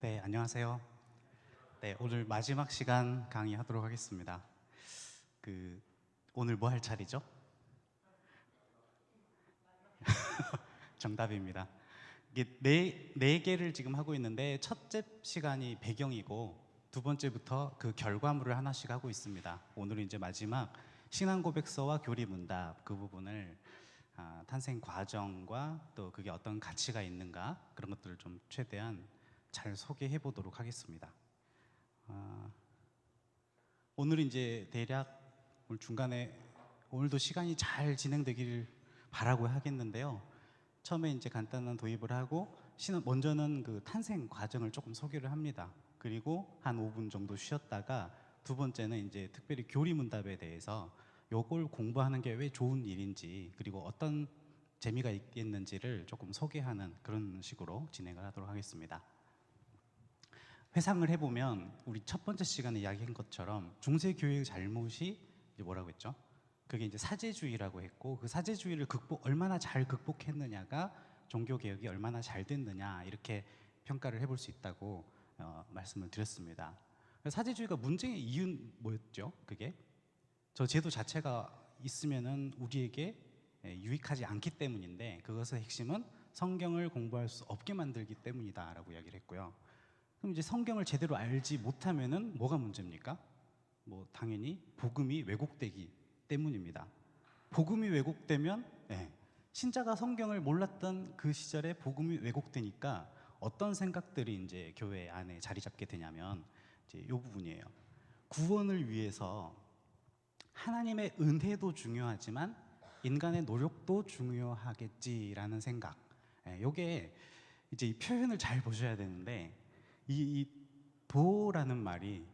네, 안녕하세요. 네, 오늘 마지막 시간 강의하도록 하겠습니다. 오늘 뭐 할 차례죠? 정답입니다. 이게 네 개를 지금 하고 있는데 첫째 시간이 배경이고 두 번째부터 그 결과물을 하나씩 하고 있습니다. 오늘은 이제 마지막 신앙 고백서와 교리 문답 그 부분을 탄생 과정과 또 그게 어떤 가치가 있는가 그런 것들을 좀 최대한 잘 소개해 보도록 하겠습니다. 아, 오늘 이제 대략 오늘 중간에 오늘도 시간이 잘 진행되길 바라고 하겠는데요. 처음에 이제 간단한 도입을 하고 먼저는 그 탄생 과정을 조금 소개를 합니다. 그리고 한 5분 정도 쉬었다가 두 번째는 이제 특별히 교리 문답에 대해서 요걸 공부하는 게 왜 좋은 일인지 그리고 어떤 재미가 있겠는지를 조금 소개하는 그런 식으로 진행을 하도록 하겠습니다. 회상을 해보면 우리 첫 번째 시간에 이야기한 것처럼 중세 교회의 잘못이 이제 뭐라고 했죠? 그게 이제 사제주의라고 했고 그 사제주의를 얼마나 잘 극복했느냐가 종교 개혁이 얼마나 잘 됐느냐 이렇게 평가를 해볼 수 있다고 말씀을 드렸습니다. 사제주의가 문제의 이유는 뭐였죠? 그게 저 제도 자체가 있으면은 우리에게 유익하지 않기 때문인데 그것의 핵심은 성경을 공부할 수 없게 만들기 때문이다라고 이야기를 했고요. 그럼 이제 성경을 제대로 알지 못하면은 뭐가 문제입니까? 뭐 당연히 복음이 왜곡되기 때문입니다. 복음이 왜곡되면 신자가 성경을 몰랐던 그 시절에 복음이 왜곡되니까 어떤 생각들이 이제 교회 안에 자리 잡게 되냐면 이제 이 부분이에요. 구원을 위해서 하나님의 은혜도 중요하지만 인간의 노력도 중요하겠지라는 생각. 요게 이제 이 표현을 잘 보셔야 되는데 이 도라는 말이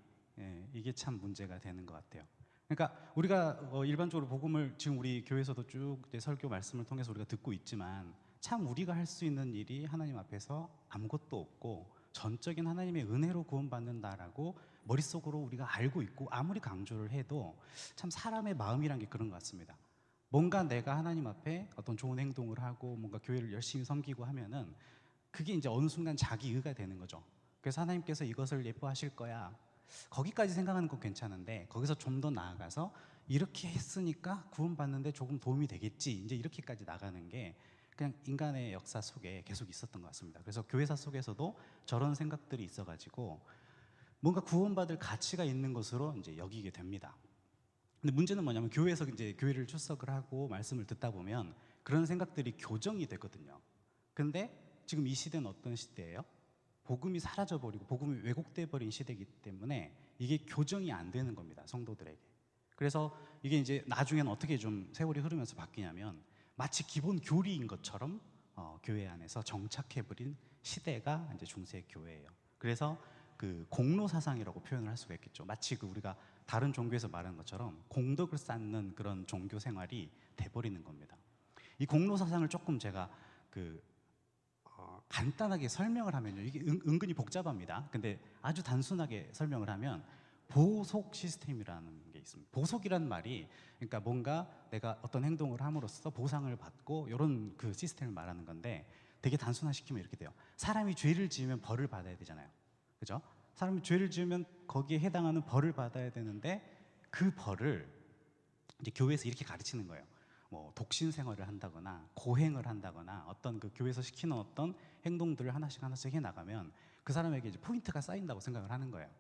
이게 참 문제가 되는 것 같아요. 그러니까 우리가 일반적으로 복음을 지금 우리 교회에서도 쭉 설교 말씀을 통해서 우리가 듣고 있지만 참 우리가 할 수 있는 일이 하나님 앞에서 아무것도 없고 전적인 하나님의 은혜로 구원받는다라고 머릿속으로 우리가 알고 있고 아무리 강조를 해도 참 사람의 마음이란 게 그런 것 같습니다. 뭔가 내가 하나님 앞에 어떤 좋은 행동을 하고 뭔가 교회를 열심히 섬기고 하면은 그게 이제 어느 순간 자기의가 되는 거죠. 그래서 하나님께서 이것을 예뻐하실 거야. 거기까지 생각하는 건 괜찮은데 거기서 좀 더 나아가서 이렇게 했으니까 구원받는데 조금 도움이 되겠지. 이제 이렇게까지 나가는 게 그냥 인간의 역사 속에 계속 있었던 것 같습니다. 그래서 교회사 속에서도 저런 생각들이 있어가지고 뭔가 구원받을 가치가 있는 것으로 이제 여기게 됩니다. 근데 문제는 뭐냐면 교회에서 이제 교회를 출석을 하고 말씀을 듣다 보면 그런 생각들이 교정이 되거든요. 근데 지금 이 시대는 어떤 시대예요? 복음이 사라져버리고 복음이 왜곡돼 버린 시대이기 때문에 이게 교정이 안 되는 겁니다, 성도들에게. 그래서 이게 이제 나중에는 어떻게 좀 세월이 흐르면서 바뀌냐면 마치 기본 교리인 것처럼 교회 안에서 정착해버린 시대가 이제 중세 교회예요. 그래서 그 공로 사상이라고 표현을 할 수가 있겠죠. 마치 그 우리가 다른 종교에서 말하는 것처럼 공덕을 쌓는 그런 종교 생활이 돼버리는 겁니다. 이 공로 사상을 조금 제가 그 간단하게 설명을 하면요, 이게 은근히 복잡합니다. 근데 아주 단순하게 설명을 하면 보속 시스템이라는 게 있습니다. 보속이란 말이 그러니까 뭔가 내가 어떤 행동을 함으로써 보상을 받고 이런 그 시스템을 말하는 건데 되게 단순화시키면 이렇게 돼요. 사람이 죄를 지으면 벌을 받아야 되잖아요. 그죠? 사람이 죄를 지으면 거기에 해당하는 벌을 받아야 되는데 그 벌을 이제 교회에서 이렇게 가르치는 거예요. 뭐 독신 생활을 한다거나 고행을 한다거나 어떤 그 교회에서 시키는 어떤 행동들을 하나씩 하나씩 해 나가면 그 사람에게 이제 포인트가 쌓인다고 생각을 하는 거예요.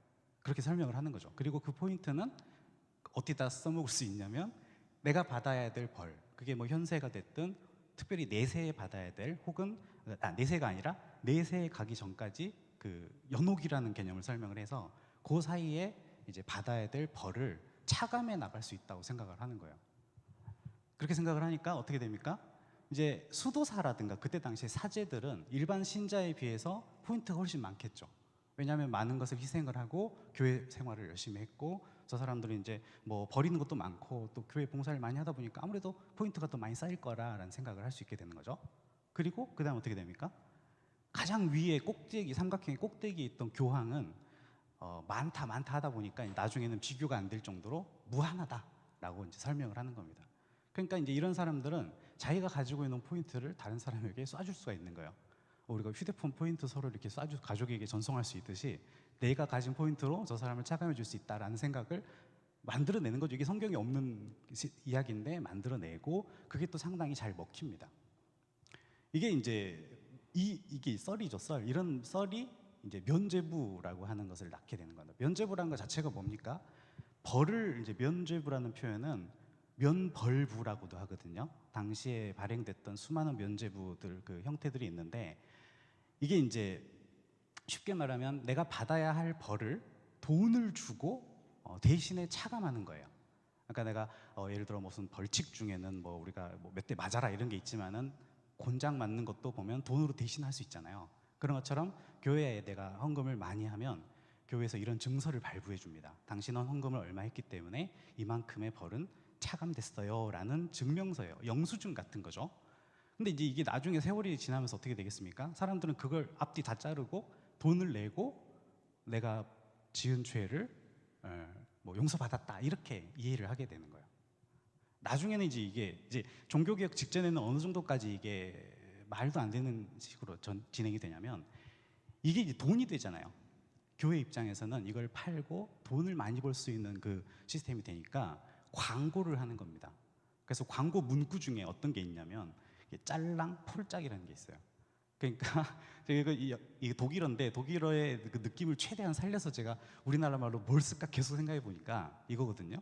그렇게 설명을 하는 거죠. 그리고 그 포인트는 어디다 써먹을 수 있냐면 내가 받아야 될 벌, 그게 뭐 현세가 됐든 특별히 내세에 받아야 될 혹은 내세가 아니라 내세에 가기 전까지 그 연옥이라는 개념을 설명을 해서 그 사이에 이제 받아야 될 벌을 차감해 나갈 수 있다고 생각을 하는 거예요. 그렇게 생각을 하니까 어떻게 됩니까? 이제 수도사라든가 그때 당시에 사제들은 일반 신자에 비해서 포인트가 훨씬 많겠죠. 왜냐하면 많은 것을 희생을 하고 교회 생활을 열심히 했고 저 사람들은 이제 뭐 버리는 것도 많고 또 교회 봉사를 많이 하다 보니까 아무래도 포인트가 더 많이 쌓일 거라라는 생각을 할 수 있게 되는 거죠. 그리고 그 다음 어떻게 됩니까? 가장 위에 꼭대기 삼각형의 꼭대기에 있던 교황은 많다 많다 하다 보니까 나중에는 비교가 안 될 정도로 무한하다라고 이제 설명을 하는 겁니다. 그러니까 이제 이런 사람들은 자기가 가지고 있는 포인트를 다른 사람에게 쏴줄 수가 있는 거예요. 우리가 휴대폰 포인트 서로 이렇게 쏴주 가족에게 전송할 수 있듯이 내가 가진 포인트로 저 사람을 차감해 줄 수 있다라는 생각을 만들어내는 거죠. 이게 성경에 없는 이야기인데 만들어내고 그게 또 상당히 잘 먹힙니다. 이게 이제 이게 썰이죠, 썰. 이런 썰이 이제 면죄부라고 하는 것을 낳게 되는 겁니다. 면죄부라는 것 자체가 뭡니까? 벌을 이제 면죄부라는 표현은 면벌부라고도 하거든요. 당시에 발행됐던 수많은 면죄부들 그 형태들이 있는데 이게 이제 쉽게 말하면 내가 받아야 할 벌을 돈을 주고 대신에 차감하는 거예요. 그러니까 내가 예를 들어 무슨 벌칙 중에는 뭐 우리가 뭐 몇 대 맞아라 이런 게 있지만은 곤장 맞는 것도 보면 돈으로 대신할 수 있잖아요. 그런 것처럼 교회에 내가 헌금을 많이 하면 교회에서 이런 증서를 발부해 줍니다. 당신은 헌금을 얼마 했기 때문에 이만큼의 벌은 차감됐어요 라는 증명서예요. 영수증 같은 거죠. 근데 이제 이게 나중에 세월이 지나면서 어떻게 되겠습니까? 사람들은 그걸 앞뒤 다 자르고 돈을 내고 내가 지은 죄를 뭐 용서받았다 이렇게 이해를 하게 되는 거예요. 나중에는 이제 이게 이제 종교개혁 직전에는 어느 정도까지 이게 말도 안 되는 식으로 진행이 되냐면 이게 이제 돈이 되잖아요. 교회 입장에서는 이걸 팔고 돈을 많이 벌 수 있는 그 시스템이 되니까 광고를 하는 겁니다. 그래서 광고 문구 중에 어떤 게 있냐면 짤랑 폴짝이라는 게 있어요. 그러니까 이게 독일어인데 독일어의 그 느낌을 최대한 살려서 제가 우리나라 말로 뭘 쓸까 계속 생각해 보니까 이거거든요.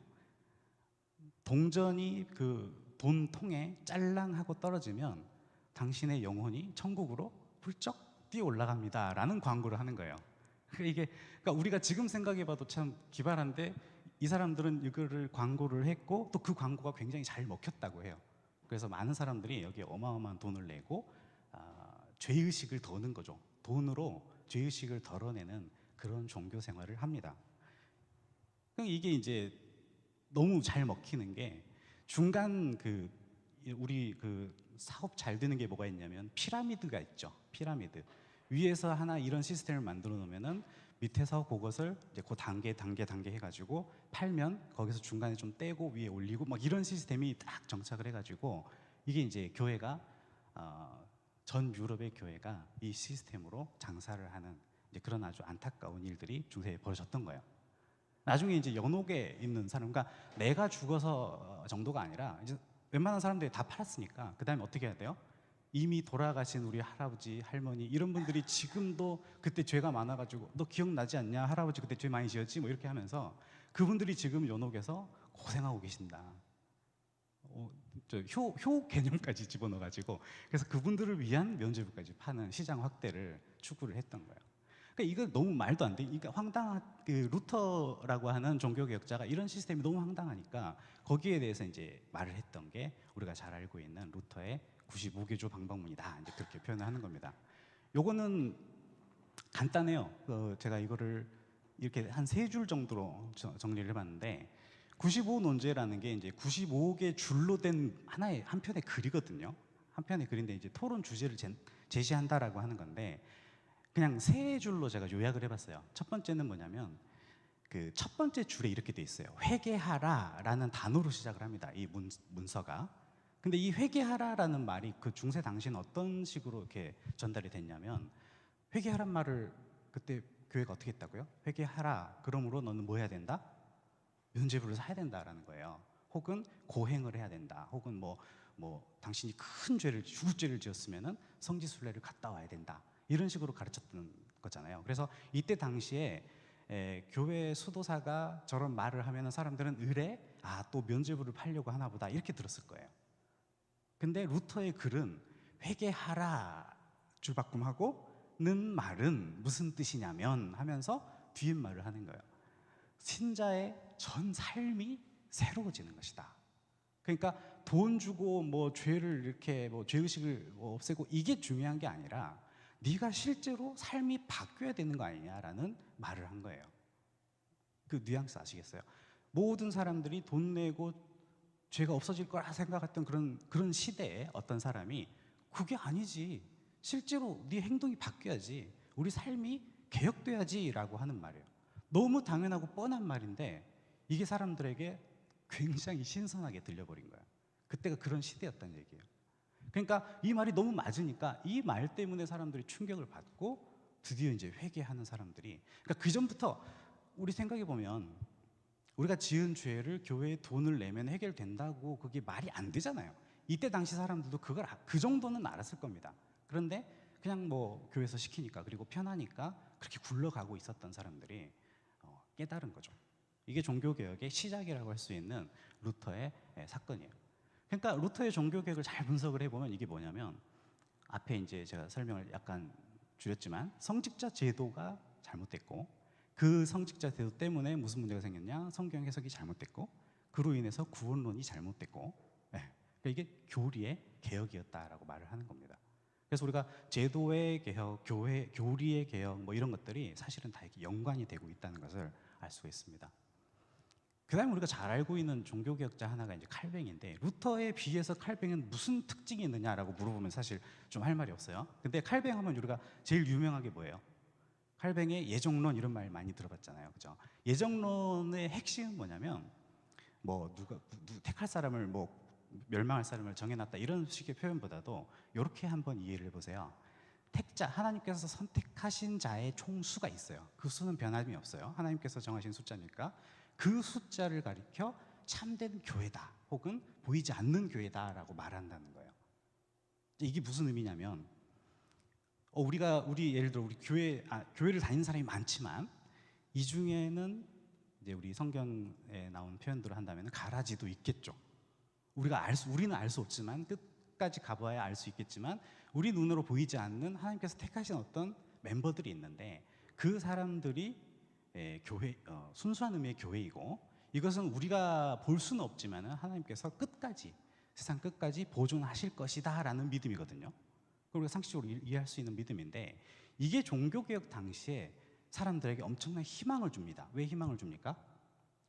동전이 그 돈통에 짤랑하고 떨어지면 당신의 영혼이 천국으로 훌쩍 뛰어 올라갑니다라는 광고를 하는 거예요. 그러니까 우리가 지금 생각해봐도 참 기발한데 이 사람들은 이거를 광고를 했고 또 그 광고가 굉장히 잘 먹혔다고 해요. 그래서 많은 사람들이 여기에 어마어마한 돈을 내고 죄의식을 덜는 거죠. 돈으로 죄의식을 덜어내는 그런 종교 생활을 합니다. 이게 이제 너무 잘 먹히는 게 중간 그 우리 그 사업 잘 되는 게 뭐가 있냐면 피라미드가 있죠. 피라미드 위에서 하나 이런 시스템을 만들어 놓으면은 밑에서 그것을 이제 그 단계 해가지고 팔면 거기서 중간에 좀 떼고 위에 올리고 막 이런 시스템이 딱 정착을 해가지고 이게 이제 교회가 전 유럽의 교회가 이 시스템으로 장사를 하는 이제 그런 아주 안타까운 일들이 중세에 벌어졌던 거예요. 나중에 이제 연옥에 있는 사람, 그러니까 내가 죽어서 정도가 아니라 이제 웬만한 사람들이 다 팔았으니까 그 다음에 어떻게 해야 돼요? 이미 돌아가신 우리 할아버지, 할머니 이런 분들이 지금도 그때 죄가 많아가지고 너 기억나지 않냐? 할아버지 그때 죄 많이 지었지? 뭐 이렇게 하면서 그분들이 지금 연옥에서 고생하고 계신다. 효 개념까지 집어넣어가지고 그래서 그분들을 위한 면죄부까지 파는 시장 확대를 추구를 했던 거예요. 그러니까 이거 너무 말도 안 돼. 그러니까 황당한 그 루터라고 하는 종교개혁자가 이런 시스템이 너무 황당하니까 거기에 대해서 이제 말을 했던 게 우리가 잘 알고 있는 루터의 95개조 방법문이다. 이제 그렇게 표현을 하는 겁니다. 요거는 간단해요. 제가 이거를 이렇게 한 3줄 정도로 정리를 해봤는데 95 논제라는 게 이제 95개 줄로 된 하나의 한 편의 글이거든요. 한 편의 글인데 이제 토론 주제를 제시한다라고 하는 건데 그냥 3줄로 제가 요약을 해봤어요. 첫 번째는 뭐냐면 그 첫 번째 줄에 이렇게 돼 있어요. 회개하라라는 단어로 시작을 합니다. 이 문서가. 근데 이 회개하라라는 말이 그 중세 당시는 어떤 식으로 이렇게 전달이 됐냐면 회개하란 말을 그때 교회가 어떻게 했다고요? 회개하라. 그러므로 너는 뭐 해야 된다? 면죄부를 사야 된다라는 거예요. 혹은 고행을 해야 된다. 혹은 뭐 당신이 큰 죄를 죽을 죄를 지었으면은 성지순례를 갔다 와야 된다. 이런 식으로 가르쳤던 거잖아요. 그래서 이때 당시에 교회 수도사가 저런 말을 하면은 사람들은 의례 또 면죄부를 팔려고 하나 보다 이렇게 들었을 거예요. 근데 루터의 글은 회개하라 줄바꿈하고는 말은 무슨 뜻이냐면 하면서 뒤에말을 하는 거예요. 신자의 전 삶이 새로워지는 것이다. 그러니까 돈 주고 뭐 죄를 이렇게 뭐 죄의식을 없애고 이게 중요한 게 아니라 네가 실제로 삶이 바뀌어야 되는 거 아니냐라는 말을 한 거예요. 그 뉘앙스 아시겠어요? 모든 사람들이 돈 내고 죄가 없어질 거라 생각했던 그런 시대에 어떤 사람이 그게 아니지. 실제로 네 행동이 바뀌어야지. 우리 삶이 개혁돼야지라고 하는 말이에요. 너무 당연하고 뻔한 말인데 이게 사람들에게 굉장히 신선하게 들려버린 거예요. 그때가 그런 시대였다는 얘기예요. 그러니까 이 말이 너무 맞으니까 이 말 때문에 사람들이 충격을 받고 드디어 이제 회개하는 사람들이, 그러니까 그 전부터 우리 생각해 보면 우리가 지은 죄를 교회에 돈을 내면 해결된다고 그게 말이 안 되잖아요. 이때 당시 사람들도 그걸 그 정도는 알았을 겁니다. 그런데 그냥 뭐 교회에서 시키니까, 그리고 편하니까 그렇게 굴러가고 있었던 사람들이 깨달은 거죠. 이게 종교개혁의 시작이라고 할 수 있는 루터의 사건이에요. 그러니까 루터의 종교개혁을 잘 분석을 해보면 이게 뭐냐면, 앞에 이제 제가 설명을 약간 줄였지만 성직자 제도가 잘못됐고, 그 성직자 제도 때문에 무슨 문제가 생겼냐? 성경 해석이 잘못됐고, 그로 인해서 구원론이 잘못됐고, 그러니까 이게 교리의 개혁이었다라고 말을 하는 겁니다. 그래서 우리가 제도의 개혁, 교리의 개혁, 뭐 이런 것들이 사실은 다 이렇게 연관이 되고 있다는 것을 알 수가 있습니다. 그다음에 우리가 잘 알고 있는 종교개혁자 하나가 이제 칼뱅인데, 루터에 비해서 칼뱅은 무슨 특징이 있느냐라고 물어보면 사실 좀 할 말이 없어요. 근데 칼뱅 하면 우리가 제일 유명하게 뭐예요? 칼뱅의 예정론, 이런 말 많이 들어봤잖아요, 그죠? 예정론의 핵심은 뭐냐면, 뭐 누가 택할 사람을 뭐 멸망할 사람을 정해놨다, 이런 식의 표현보다도 이렇게 한번 이해를 해보세요. 택자, 하나님께서 선택하신 자의 총수가 있어요. 그 수는 변함이 없어요. 하나님께서 정하신 숫자니까 그 숫자를 가리켜 참된 교회다, 혹은 보이지 않는 교회다라고 말한다는 거예요. 이게 무슨 의미냐면, 우리 예를 들어 우리 교회를 다니는 사람이 많지만 이 중에는 이제 우리 성경에 나온 표현대로 한다면 가라지도 있겠죠. 우리는 알 수 없지만, 끝까지 가봐야 알 수 있겠지만, 우리 눈으로 보이지 않는 하나님께서 택하신 어떤 멤버들이 있는데, 그 사람들이 순수한 의미의 교회이고, 이것은 우리가 볼 수는 없지만 하나님께서 세상 끝까지 보존하실 것이다 라는 믿음이거든요. 그리고 상식적으로 이해할 수 있는 믿음인데, 이게 종교개혁 당시에 사람들에게 엄청난 희망을 줍니다. 왜 희망을 줍니까?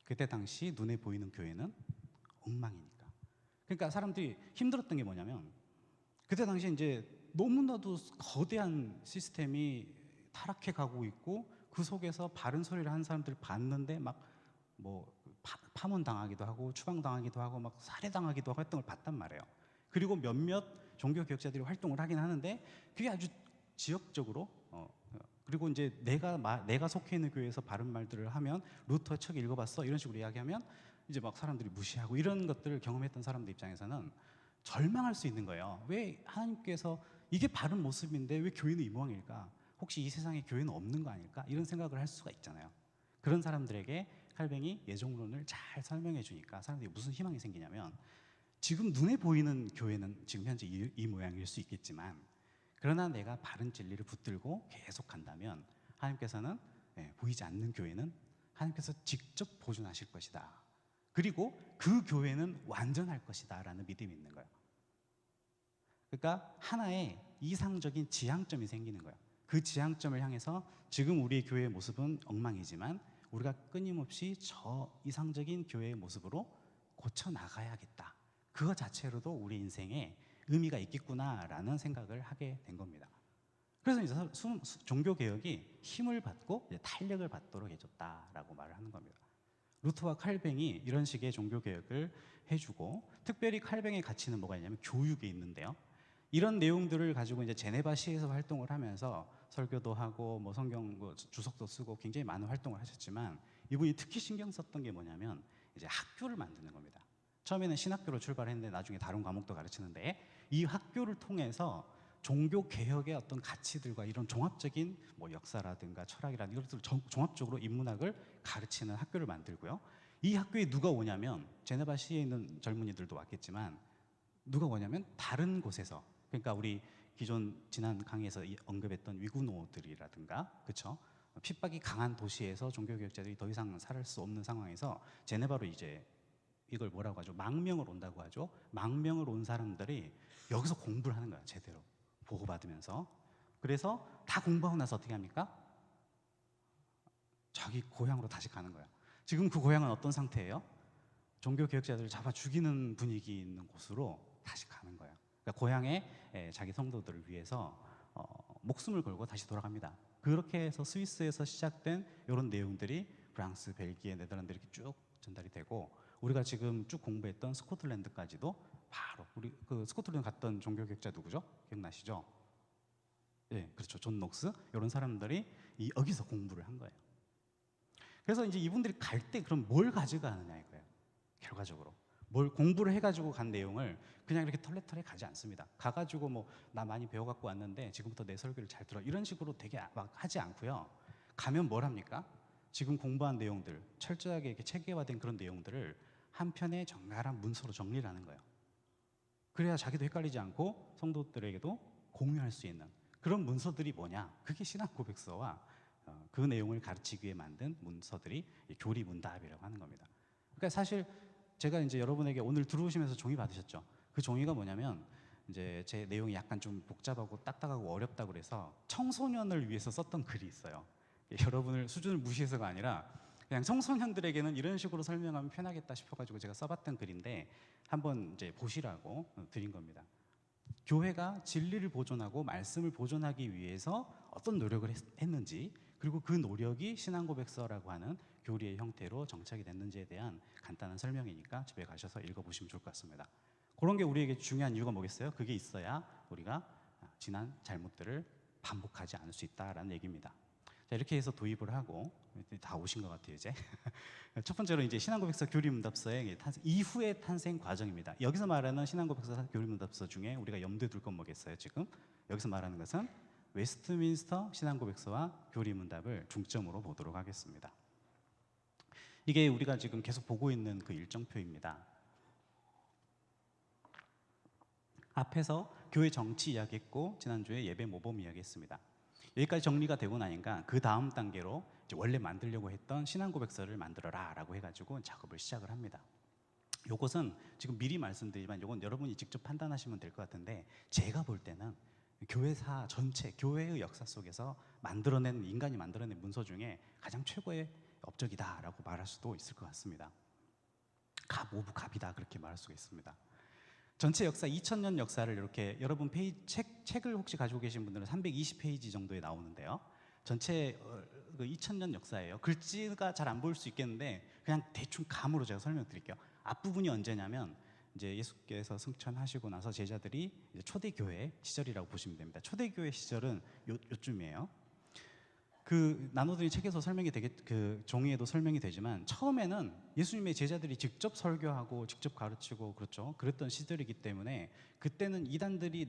그때 당시 눈에 보이는 교회는 엉망이니까. 그러니까 사람들이 힘들었던 게 뭐냐면, 그때 당시에 이제 너무나도 거대한 시스템이 타락해 가고 있고, 그 속에서 바른 소리를 하는 사람들을 봤는데 막 뭐 파문당하기도 하고 추방당하기도 하고 막 살해당하기도 하고 했던 걸 봤단 말이에요. 그리고 몇몇 종교개혁자들이 활동을 하긴 하는데, 그게 아주 지역적으로 그리고 이제 내가 속해 있는 교회에서 바른 말들을 하면, 루터 책 읽어봤어? 이런 식으로 이야기하면 이제 막 사람들이 무시하고, 이런 것들을 경험했던 사람들 입장에서는 절망할 수 있는 거예요. 왜 하나님께서, 이게 바른 모습인데 왜 교회는 이 모양일까? 혹시 이 세상에 교회는 없는 거 아닐까? 이런 생각을 할 수가 있잖아요. 그런 사람들에게 칼뱅이 예정론을 잘 설명해 주니까 사람들이 무슨 희망이 생기냐면, 지금 눈에 보이는 교회는 지금 현재 이 모양일 수 있겠지만, 그러나 내가 바른 진리를 붙들고 계속 간다면 하나님께서는, 보이지 않는 교회는 하나님께서 직접 보존하실 것이다. 그리고 그 교회는 완전할 것이다 라는 믿음이 있는 거예요. 그러니까 하나의 이상적인 지향점이 생기는 거예요. 그 지향점을 향해서 지금 우리의 교회의 모습은 엉망이지만 우리가 끊임없이 저 이상적인 교회의 모습으로 고쳐 나가야겠다. 그것 자체로도 우리 인생에 의미가 있겠구나라는 생각을 하게 된 겁니다. 그래서 이제 종교개혁이 힘을 받고 이제 탄력을 받도록 해줬다라고 말을 하는 겁니다. 루터와 칼뱅이 이런 식의 종교개혁을 해주고, 특별히 칼뱅의 가치는 뭐가 있냐면 교육에 있는데요. 이런 내용들을 가지고 이제 제네바 시에서 활동을 하면서 설교도 하고 뭐 성경 주석도 쓰고 굉장히 많은 활동을 하셨지만, 이분이 특히 신경 썼던 게 뭐냐면 이제 학교를 만드는 겁니다. 처음에는 신학교로 출발했는데 나중에 다른 과목도 가르치는데, 이 학교를 통해서 종교 개혁의 어떤 가치들과 이런 종합적인 뭐 역사라든가 철학이라든가 이런 것들을 종합적으로 인문학을 가르치는 학교를 만들고요. 이 학교에 누가 오냐면, 제네바 시에 있는 젊은이들도 왔겠지만 누가 오냐면 다른 곳에서, 그러니까 우리 기존 지난 강의에서 언급했던 위구노들이라든가, 그렇죠? 핍박이 강한 도시에서 종교개혁자들이 더 이상 살 수 없는 상황에서 제네바로 이제 이걸 뭐라고 하죠? 망명을 온다고 하죠. 망명을 온 사람들이 여기서 공부를 하는 거야, 제대로 보호받으면서. 그래서 다 공부하고 나서 어떻게 합니까? 자기 고향으로 다시 가는 거야. 지금 그 고향은 어떤 상태예요? 종교개혁자들을 잡아 죽이는 분위기 있는 곳으로 다시 가는 거예요. 그러니까 고향에 자기 성도들을 위해서 목숨을 걸고 다시 돌아갑니다. 그렇게 해서 스위스에서 시작된 이런 내용들이 프랑스, 벨기에, 네덜란드 이렇게 쭉 전달이 되고, 우리가 지금 쭉 공부했던 스코틀랜드까지도 바로 우리 그 스코틀랜드 갔던 종교개혁자 누구죠? 기억나시죠? 예, 그렇죠. 존 녹스 이런 사람들이 여기서 공부를 한 거예요. 그래서 이제 이분들이 갈 때 그럼 뭘 가져가느냐 이거예요. 결과적으로 뭘 공부를 해가지고 간 내용을 그냥 이렇게 털레털레 가지 않습니다. 가가지고 뭐 나 많이 배워갖고 왔는데 지금부터 내 설교를 잘 들어 이런 식으로 되게 막 하지 않고요. 가면 뭘 합니까? 지금 공부한 내용들 철저하게 이렇게 체계화된 그런 내용들을 한 편의 정갈한 문서로 정리를 하는 거예요. 그래야 자기도 헷갈리지 않고 성도들에게도 공유할 수 있는 그런 문서들이 뭐냐? 그게 신앙 고백서와 그 내용을 가르치기 위해 만든 문서들이 교리 문답이라고 하는 겁니다. 그러니까 사실 제가 이제 여러분에게 오늘 들어오시면서 종이 받으셨죠. 그 종이가 뭐냐면 이제 제 내용이 약간 좀 복잡하고 딱딱하고 어렵다고 그래서 청소년을 위해서 썼던 글이 있어요. 여러분을 수준을 무시해서가 아니라 그냥 청소년들에게는 이런 식으로 설명하면 편하겠다 싶어가지고 제가 써봤던 글인데 한번 이제 보시라고 드린 겁니다. 교회가 진리를 보존하고 말씀을 보존하기 위해서 어떤 노력을 했는지 그리고 그 노력이 신앙고백서라고 하는 교리의 형태로 정착이 됐는지에 대한 간단한 설명이니까 집에 가셔서 읽어보시면 좋을 것 같습니다. 그런 게 우리에게 중요한 이유가 뭐겠어요? 그게 있어야 우리가 지난 잘못들을 반복하지 않을 수 있다라는 얘기입니다. 자, 이렇게 해서 도입을 하고 다 오신 것 같아요 이제. 첫 번째로 이제 신앙고백서 교리문답서의 이후의 탄생 과정입니다. 여기서 말하는 신앙고백서 교리문답서 중에 우리가 염두에 둘 건 뭐겠어요? 지금 여기서 말하는 것은 웨스트민스터 신앙고백서와 교리문답을 중점으로 보도록 하겠습니다. 이게 우리가 지금 계속 보고 있는 그 일정표입니다. 앞에서 교회 정치 이야기했고 지난주에 예배 모범 이야기했습니다. 여기까지 정리가 되고 나니까 그 다음 단계로 이제 원래 만들려고 했던 신앙고백서를 만들어라 라고 해가지고 작업을 시작을 합니다. 요것은 지금 미리 말씀드리지만 요건 여러분이 직접 판단하시면 될 것 같은데 제가 볼 때는 교회사 전체 교회의 역사 속에서 인간이 만들어낸 문서 중에 가장 최고의 업적이다라고 말할 수도 있을 것 같습니다. 갑 오브 갑이다 그렇게 말할 수가 있습니다. 전체 역사 2000년 역사를 이렇게 여러분 책을 혹시 가지고 계신 분들은 320페이지 정도에 나오는데요. 전체 2000년 역사예요. 글씨가 잘 안 보일 수 있겠는데 그냥 대충 감으로 제가 설명드릴게요. 앞부분이 언제냐면 이제 예수께서 승천하시고 나서 제자들이 이제 초대교회 시절이라고 보시면 됩니다. 초대교회 시절은 요쯤이에요. 그 나눠드린 책에서 설명이 그 종이에도 설명이 되지만 처음에는 예수님의 제자들이 직접 설교하고 직접 가르치고 그렇죠. 그랬던 시절이기 때문에 그때는 이단들이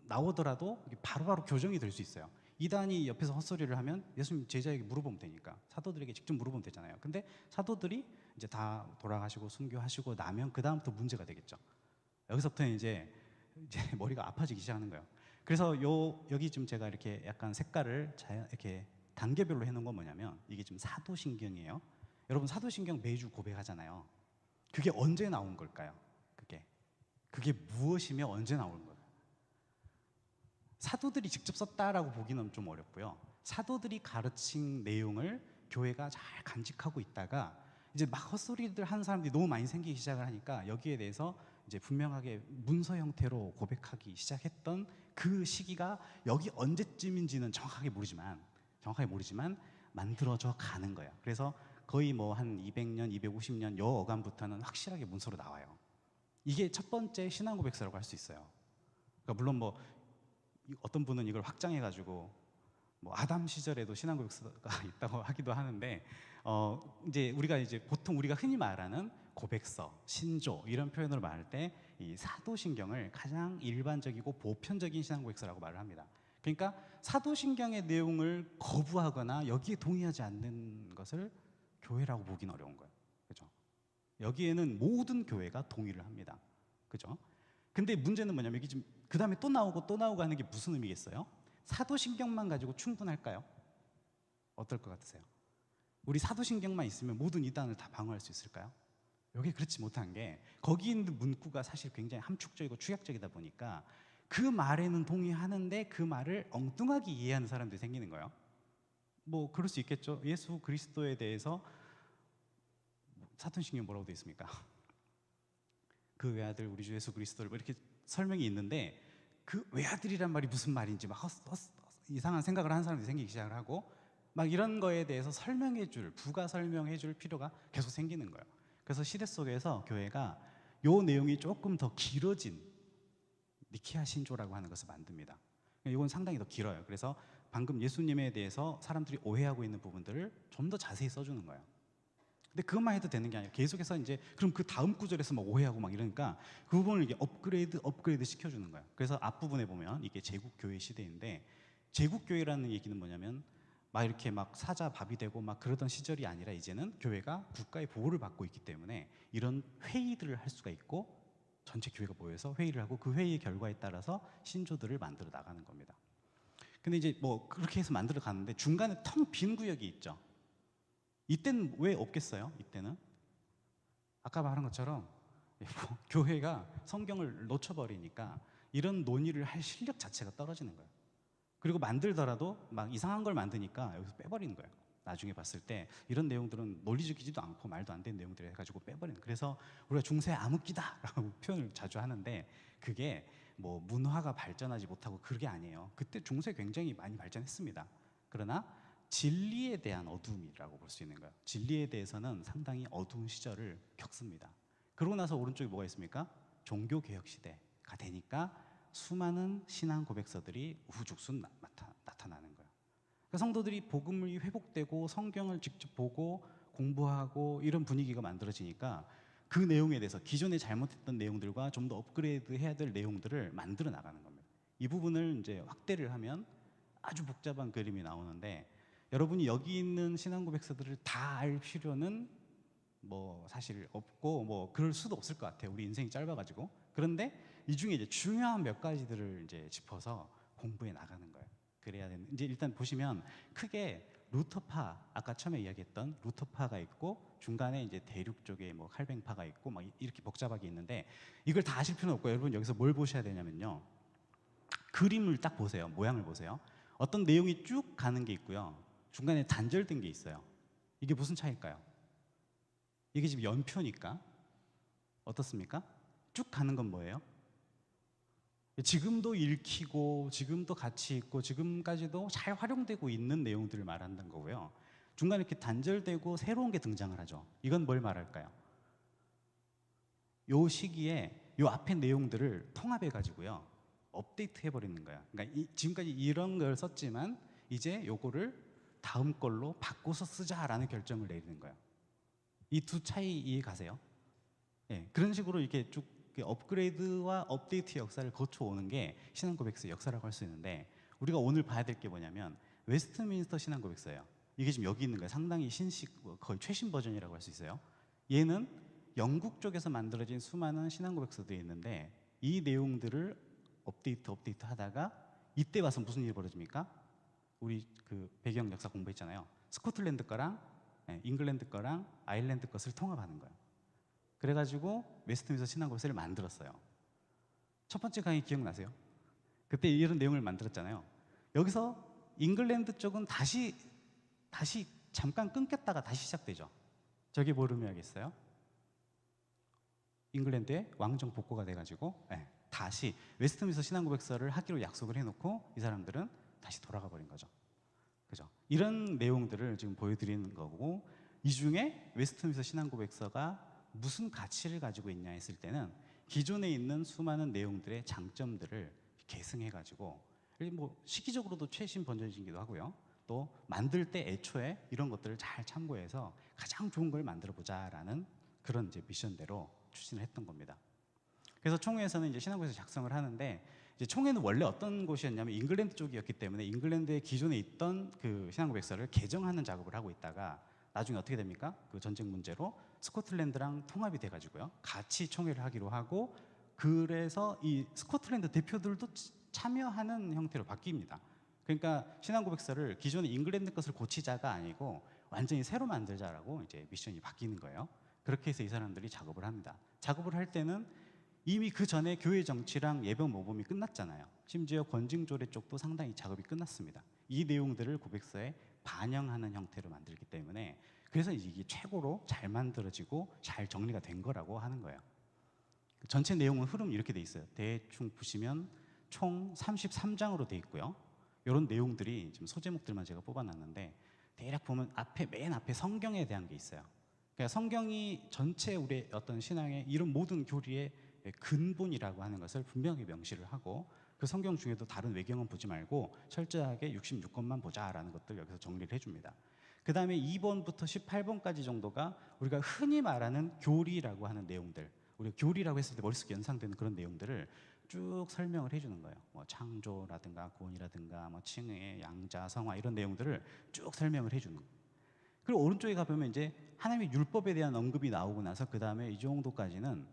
나오더라도 바로바로 교정이 될 수 있어요. 이단이 옆에서 헛소리를 하면 예수님 제자에게 물어보면 되니까 사도들에게 직접 물어보면 되잖아요. 근데 사도들이 이제 다 돌아가시고 순교하시고 나면 그 다음부터 문제가 되겠죠. 여기서부터는 이제 머리가 아파지기 시작하는 거예요. 그래서 여기 좀 제가 이렇게 약간 색깔을 이렇게 단계별로 해놓은 건 뭐냐면 이게 지금 사도신경이에요. 여러분 사도신경 매주 고백하잖아요. 그게 언제 나온 걸까요? 그게 무엇이며 언제 나온 거예요? 사도들이 직접 썼다라고 보기는 좀 어렵고요. 사도들이 가르친 내용을 교회가 잘 간직하고 있다가 이제 막 헛소리들 하는 사람들이 너무 많이 생기기 시작을 하니까 여기에 대해서 이제 분명하게 문서 형태로 고백하기 시작했던 그 시기가 여기 언제쯤인지는 정확하게 모르지만 만들어져 가는 거예요. 그래서 거의 뭐 한 200년, 250년 여 어간부터는 확실하게 문서로 나와요. 이게 첫 번째 신앙 고백서라고 할 수 있어요. 그러니까 물론 뭐 어떤 분은 이걸 확장해가지고 뭐 아담 시절에도 신앙 고백서가 있다고 하기도 하는데 이제 보통 우리가 흔히 말하는 고백서, 신조 이런 표현으로 말할 때 이 사도신경을 가장 일반적이고 보편적인 신앙 고백서라고 말을 합니다. 그러니까 사도신경의 내용을 거부하거나 여기에 동의하지 않는 것을 교회라고 보기는 어려운 거예요. 그죠? 여기에는 모든 교회가 동의를 합니다. 그죠? 근데 문제는 뭐냐면 여기 지금 그 다음에 또 나오고 하는 게 무슨 의미겠어요? 사도신경만 가지고 충분할까요? 어떨 것 같으세요? 우리 사도신경만 있으면 모든 이단을 다 방어할 수 있을까요? 여기 그렇지 못한 게 거기 있는 문구가 사실 굉장히 함축적이고 축약적이다 보니까 그 말에는 동의하는데 그 말을 엉뚱하게 이해하는 사람들이 생기는 거예요. 뭐 그럴 수 있겠죠. 예수 그리스도에 대해서 사도신경 뭐라고 되어 있습니까? 그 외아들 우리 주 예수 그리스도를 뭐 이렇게 설명이 있는데 그 외아들이란 말이 무슨 말인지 막 이상한 생각을 하는 사람들이 생기기 시작을 하고 막 이런 거에 대해서 부가 설명해 줄 필요가 계속 생기는 거예요. 그래서 시대 속에서 교회가 요 내용이 조금 더 길어진 니케아 신조라고 하는 것을 만듭니다. 이건 상당히 더 길어요. 그래서 방금 예수님에 대해서 사람들이 오해하고 있는 부분들을 좀 더 자세히 써주는 거예요. 근데 그것만 해도 되는 게 아니라 계속해서 이제 그럼 그 다음 구절에서 막 오해하고 막 이러니까 그 부분을 이게 업그레이드 시켜주는 거예요. 그래서 앞부분에 보면 이게 제국교회 시대인데, 제국교회라는 얘기는 뭐냐면 막 이렇게 막 사자 밥이 되고 막 그러던 시절이 아니라 이제는 교회가 국가의 보호를 받고 있기 때문에 이런 회의들을 할 수가 있고 전체 교회가 모여서 회의를 하고 그 회의의 결과에 따라서 신조들을 만들어 나가는 겁니다. 근데 이제 뭐 그렇게 해서 만들어 가는데 중간에 텅 빈 구역이 있죠. 이때는 왜 없겠어요? 이때는 아까 말한 것처럼 교회가 성경을 놓쳐버리니까 이런 논의를 할 실력 자체가 떨어지는 거예요. 그리고 만들더라도 막 이상한 걸 만드니까 여기서 빼버리는 거예요. 나중에 봤을 때 이런 내용들은 논리적이지도 않고 말도 안 되는 내용들 해가지고 빼버리는. 그래서 우리가 중세 암흑기다라고 표현을 자주 하는데 그게 뭐 문화가 발전하지 못하고 그게 아니에요. 그때 중세 굉장히 많이 발전했습니다. 그러나 진리에 대한 어두움이라고 볼 수 있는 거예요. 진리에 대해서는 상당히 어두운 시절을 겪습니다. 그러고 나서 오른쪽에 뭐가 있습니까? 종교개혁 시대가 되니까 수많은 신앙 고백서들이 우후죽순 나타나는 거예요. 그러니까 성도들이 복음이 회복되고 성경을 직접 보고 공부하고 이런 분위기가 만들어지니까 그 내용에 대해서 기존에 잘못했던 내용들과 좀 더 업그레이드 해야 될 내용들을 만들어 나가는 겁니다. 이 부분을 이제 확대를 하면 아주 복잡한 그림이 나오는데, 여러분이 여기 있는 신앙 고백서들을 다 알 필요는 뭐 사실 없고 뭐 그럴 수도 없을 것 같아요. 우리 인생이 짧아가지고. 그런데 이 중에 이제 중요한 몇 가지들을 이제 짚어서 공부해 나가는 거예요. 그래야 되는. 이제 일단 보시면 크게 루터파, 아까 처음에 이야기했던 루터파가 있고 중간에 이제 대륙 쪽에 뭐 칼뱅파가 있고 막 이렇게 복잡하게 있는데 이걸 다 아실 필요는 없고 여러분 여기서 뭘 보셔야 되냐면요. 그림을 딱 보세요. 모양을 보세요. 어떤 내용이 쭉 가는 게 있고요. 중간에 단절된 게 있어요. 이게 무슨 차이일까요? 이게 지금 연표니까 어떻습니까? 쭉 가는 건 뭐예요? 지금도 읽히고 지금도 가치 있고 지금까지도 잘 활용되고 있는 내용들을 말한다는 거고요. 중간에 이렇게 단절되고 새로운 게 등장을 하죠. 이건 뭘 말할까요? 요 시기에 요 앞에 내용들을 통합해 가지고요 업데이트 해버리는 거예요. 그러니까 지금까지 이런 걸 썼지만 이제 요거를 다음 걸로 바꿔서 쓰자라는 결정을 내리는 거예요. 이 두 차이 이해 가세요? 네, 그런 식으로 이렇게 쭉 업그레이드와 업데이트 역사를 거쳐오는 게 신앙 고백서의 역사라고 할 수 있는데, 우리가 오늘 봐야 될 게 뭐냐면 웨스트민스터 신앙 고백서예요. 이게 지금 여기 있는 거예요. 상당히 신식, 거의 최신 버전이라고 할 수 있어요. 얘는 영국 쪽에서 만들어진 수많은 신앙 고백서들이 있는데 이 내용들을 업데이트 하다가 이때 와서 무슨 일이 벌어집니까? 우리 그 배경 역사 공부했잖아요. 스코틀랜드 거랑 잉글랜드 거랑 아일랜드 것을 통합하는 거예요. 그래가지고 웨스트민스터 신앙 고백서를 만들었어요. 첫 번째 강의 기억나세요? 그때 이런 내용을 만들었잖아요. 여기서 잉글랜드 쪽은 다시 잠깐 끊겼다가 다시 시작되죠. 저게 뭘 의미하겠어요? 잉글랜드의 왕정 복고가 돼가지고 다시 웨스트민스터 신앙 고백서를 하기로 약속을 해놓고 이 사람들은 다시 돌아가 버린 거죠. 그죠? 이런 내용들을 지금 보여드리는 거고, 이 중에 웨스트민스터 신앙 고백서가 무슨 가치를 가지고 있냐 했을 때는 기존에 있는 수많은 내용들의 장점들을 계승해가지고 뭐 시기적으로도 최신 버전이기도 하고요. 또 만들 때 애초에 이런 것들을 잘 참고해서 가장 좋은 걸 만들어보자라는 그런 이제 미션대로 추진을 했던 겁니다. 그래서 총회에서는 이제 신앙고에서 작성을 하는데, 이제 총회는 원래 어떤 곳이었냐면 잉글랜드 쪽이었기 때문에 잉글랜드의 기존에 있던 그 신앙고백서를 개정하는 작업을 하고 있다가 나중에 어떻게 됩니까? 그 전쟁 문제로 스코틀랜드랑 통합이 돼가지고요 같이 총회를 하기로 하고, 그래서 이 스코틀랜드 대표들도 참여하는 형태로 바뀝니다. 그러니까 신앙고백서를 기존의 잉글랜드 것을 고치자가 아니고 완전히 새로 만들자라고 이제 미션이 바뀌는 거예요. 그렇게 해서 이 사람들이 작업을 합니다. 작업을 할 때는 이미 그 전에 교회 정치랑 예배 모범이 끝났잖아요. 심지어 권징조례 쪽도 상당히 작업이 끝났습니다. 이 내용들을 고백서에 반영하는 형태로 만들기 때문에 그래서 이게 최고로 잘 만들어지고 잘 정리가 된 거라고 하는 거예요. 전체 내용은 흐름이 이렇게 돼 있어요. 대충 보시면 총 33장으로 돼 있고요. 이런 내용들이 지금 소제목들만 제가 뽑아놨는데 대략 보면 맨 앞에 성경에 대한 게 있어요. 그러니까 성경이 전체 우리의 어떤 신앙의 이런 모든 교리의 근본이라고 하는 것을 분명히 명시를 하고, 그 성경 중에도 다른 외경은 보지 말고 철저하게 66권만 보자라는 것들 여기서 정리를 해줍니다. 그 다음에 2번부터 18번까지 정도가 우리가 흔히 말하는 교리라고 하는 내용들, 우리가 교리라고 했을 때 머릿속에 연상되는 그런 내용들을 쭉 설명을 해주는 거예요. 뭐 창조라든가 구원이라든가 뭐 칭의, 양자, 성화 이런 내용들을 쭉 설명을 해주는 거예요. 그리고 오른쪽에 가보면 이제 하나님의 율법에 대한 언급이 나오고 나서 그 다음에 이 정도까지는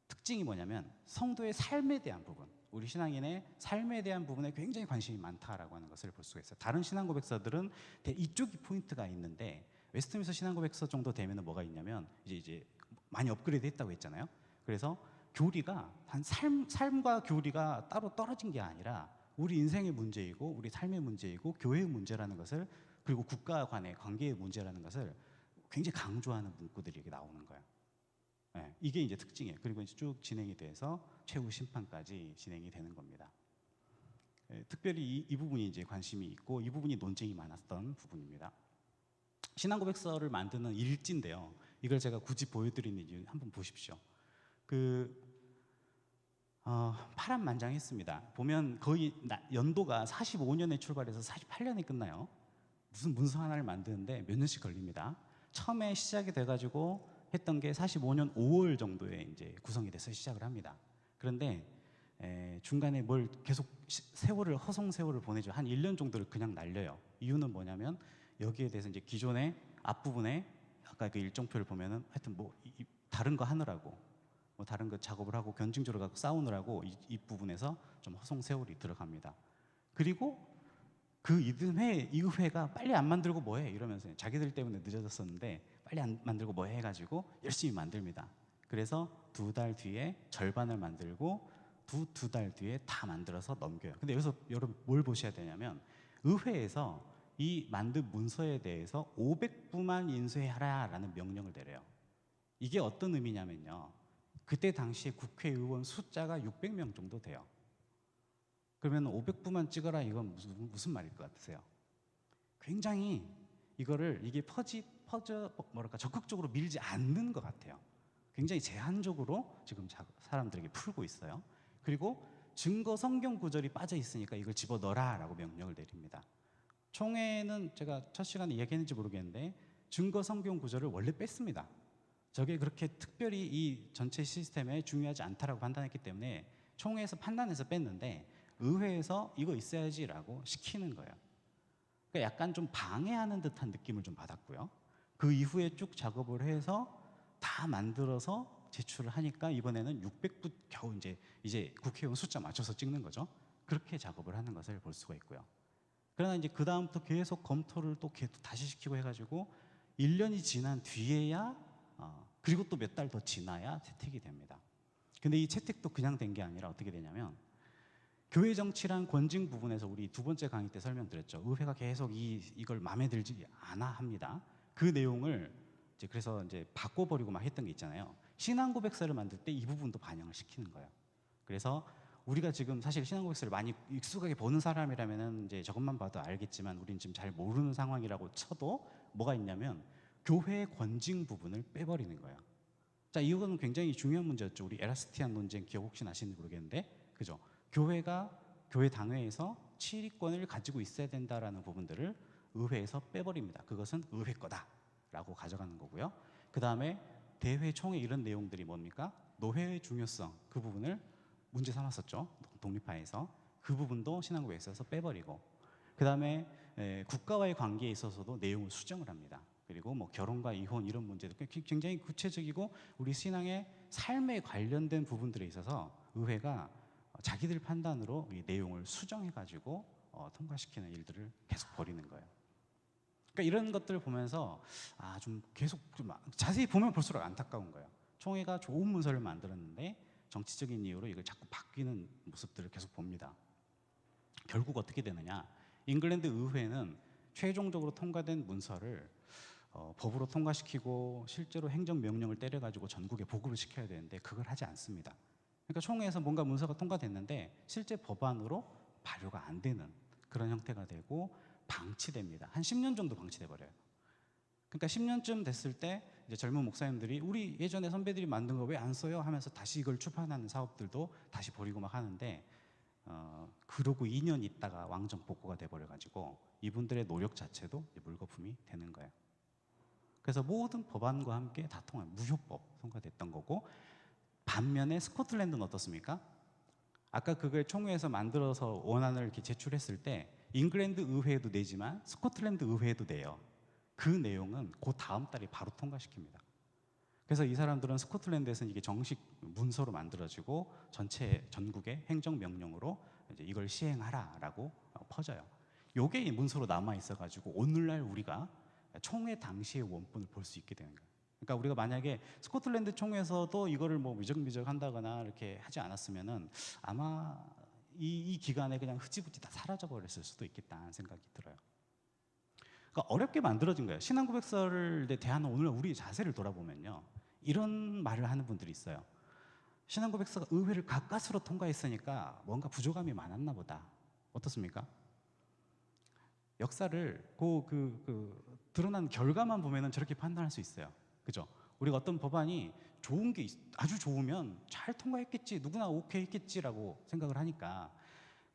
특징이 뭐냐면 성도의 삶에 대한 부분, 우리 신앙인의 삶에 대한 부분에 굉장히 관심이 많다라고 하는 것을 볼 수가 있어요. 다른 신앙 고백서들은 이쪽이 포인트가 있는데, 웨스트민스터 신앙 고백서 정도 되면은 뭐가 있냐면 이제 많이 업그레이드 했다고 했잖아요. 그래서 교리가 한 삶과 교리가 따로 떨어진 게 아니라 우리 인생의 문제이고 우리 삶의 문제이고 교회의 문제라는 것을, 그리고 국가 간의 관계의 문제라는 것을 굉장히 강조하는 문구들이 이렇게 나오는 거예요. 네, 이게 이제 특징이에요. 그리고 이제 쭉 진행이 돼서 최후 심판까지 진행이 되는 겁니다. 특별히 이 부분이 이제 관심이 있고 이 부분이 논쟁이 많았던 부분입니다. 신앙 고백서를 만드는 일지인데요. 이걸 제가 굳이 보여드리는 이유 한번 보십시오. 파란만장했습니다. 보면 거의 연도가 45년에 출발해서 48년에 끝나요. 무슨 문서 하나를 만드는데 몇 년씩 걸립니다. 처음에 시작이 돼가지고 했던 게 45년 5월 정도에 이제 구성이 돼서 시작을 합니다. 그런데 중간에 뭘 계속 허송 세월을 보내죠. 한 1년 정도를 그냥 날려요. 이유는 뭐냐면 여기에 대해서 이제 기존의 앞부분에 아까 그 일정표를 보면은 하여튼 뭐 다른 거 하느라고, 뭐 다른 거 작업을 하고 견증조를 갖고 싸우느라고 이 부분에서 좀 허송 세월이 들어갑니다. 그리고 그 이후회가 빨리 안 만들고 뭐해 이러면서 자기들 때문에 늦어졌었는데 빨리 안 만들고 뭐해 해가지고 열심히 만듭니다. 그래서 2달 뒤에 절반을 만들고 두 달 뒤에 다 만들어서 넘겨요. 근데 여기서 여러분 뭘 보셔야 되냐면 의회에서 이 만든 문서에 대해서 500부만 인쇄하라라는 명령을 내려요. 이게 어떤 의미냐면요, 그때 당시에 국회의원 숫자가 600명 정도 돼요. 그러면 500부만 찍어라, 이건 무슨 말일 것 같으세요? 굉장히 이게 적극적으로 밀지 않는 것 같아요. 굉장히 제한적으로 지금 사람들에게 풀고 있어요. 그리고 증거 성경 구절이 빠져 있으니까 이걸 집어넣어라라고 명령을 내립니다. 총회는 제가 첫 시간에 이야기했는지 모르겠는데 증거 성경 구절을 원래 뺐습니다. 저게 그렇게 특별히 이 전체 시스템에 중요하지 않다라고 판단했기 때문에 총회에서 판단해서 뺐는데 의회에서 이거 있어야지라고 시키는 거예요. 그러니까 약간 좀 방해하는 듯한 느낌을 좀 받았고요. 그 이후에 쭉 작업을 해서 다 만들어서 제출을 하니까 이번에는 600부 겨우 이제 국회의원 숫자 맞춰서 찍는 거죠. 그렇게 작업을 하는 것을 볼 수가 있고요. 그러나 이제 그 다음부터 계속 검토를 또 다시 시키고 해가지고 1년이 지난 뒤에야 그리고 또 몇 달 더 지나야 채택이 됩니다. 근데 이 채택도 그냥 된 게 아니라 어떻게 되냐면 교회 정치란 권징 부분에서 우리 2번째 강의 때 설명드렸죠. 의회가 계속 이걸 마음에 들지 않아 합니다. 그 내용을 그래서 이제 바꿔버리고 막 했던 게 있잖아요. 신앙 고백서를 만들 때 이 부분도 반영을 시키는 거예요. 그래서 우리가 지금 사실 신앙 고백서를 많이 익숙하게 보는 사람이라면은 이제 저것만 봐도 알겠지만 우리는 지금 잘 모르는 상황이라고 쳐도 뭐가 있냐면 교회의 권징 부분을 빼버리는 거예요. 자, 이거는 굉장히 중요한 문제였죠. 우리 에라스티안 논쟁 기억 혹시 나시는지 모르겠는데, 그죠? 교회가 교회 당회에서 치리권을 가지고 있어야 된다라는 부분들을 의회에서 빼버립니다. 그것은 의회 거다라고 가져가는 거고요. 그 다음에 대회 총회 이런 내용들이 뭡니까? 노회의 중요성, 그 부분을 문제 삼았었죠. 독립파에서. 그 부분도 신앙고에 있어서 빼버리고, 그 다음에 국가와의 관계에 있어서도 내용을 수정을 합니다. 그리고 뭐 결혼과 이혼 이런 문제도 굉장히 구체적이고 우리 신앙의 삶에 관련된 부분들에 있어서 의회가 자기들 판단으로 이 내용을 수정해가지고 통과시키는 일들을 계속 벌이는 거예요. 그러니까 이런 것들을 보면서 좀 계속 자세히 보면 볼수록 안타까운 거예요. 총회가 좋은 문서를 만들었는데 정치적인 이유로 이걸 자꾸 바뀌는 모습들을 계속 봅니다. 결국 어떻게 되느냐? 잉글랜드 의회는 최종적으로 통과된 문서를 법으로 통과시키고 실제로 행정명령을 때려가지고 전국에 보급을 시켜야 되는데 그걸 하지 않습니다. 그러니까 총회에서 뭔가 문서가 통과됐는데 실제 법안으로 발효가 안 되는 그런 형태가 되고 방치됩니다. 한 10년 정도 방치돼 버려요. 그러니까 10년쯤 됐을 때 이제 젊은 목사님들이 우리 예전에 선배들이 만든 거 왜 안 써요? 하면서 다시 이걸 출판하는 사업들도 다시 벌이고 막 하는데 그러고 2년 있다가 왕정 복구가 돼버려가지고 이분들의 노력 자체도 물거품이 되는 거예요. 그래서 모든 법안과 함께 다 통한 무효법 통과됐던 거고, 반면에 스코틀랜드는 어떻습니까? 아까 그걸 총회에서 만들어서 원안을 이렇게 제출했을 때 잉글랜드 의회에도 내지만 스코틀랜드 의회에도 내요. 그 내용은 그 다음 달에 바로 통과시킵니다. 그래서 이 사람들은 스코틀랜드에서는 이게 정식 문서로 만들어지고 전체 전국의 행정명령으로 이제 이걸 시행하라라고 퍼져요. 요게 이 문서로 남아 있어가지고 오늘날 우리가 총회 당시의 원본을 볼 수 있게 되는 거예요. 그러니까 우리가 만약에 스코틀랜드 총회에서도 이거를 뭐 미적미적 한다거나 이렇게 하지 않았으면은 아마 이 기간에 그냥 흐지부지 다 사라져 버렸을 수도 있겠다는 생각이 들어요. 그러니까 어렵게 만들어진 거예요. 신앙고백서를 대하는 오늘날 우리의 자세를 돌아보면요, 이런 말을 하는 분들이 있어요. 신앙고백서가 의회를 가까스로 통과했으니까 뭔가 부족함이 많았나 보다. 어떻습니까? 역사를 드러난 결과만 보면은 저렇게 판단할 수 있어요. 그죠? 우리가 어떤 법안이 좋은 게 아주 좋으면 잘 통과했겠지, 누구나 오케이 했겠지라고 생각을 하니까,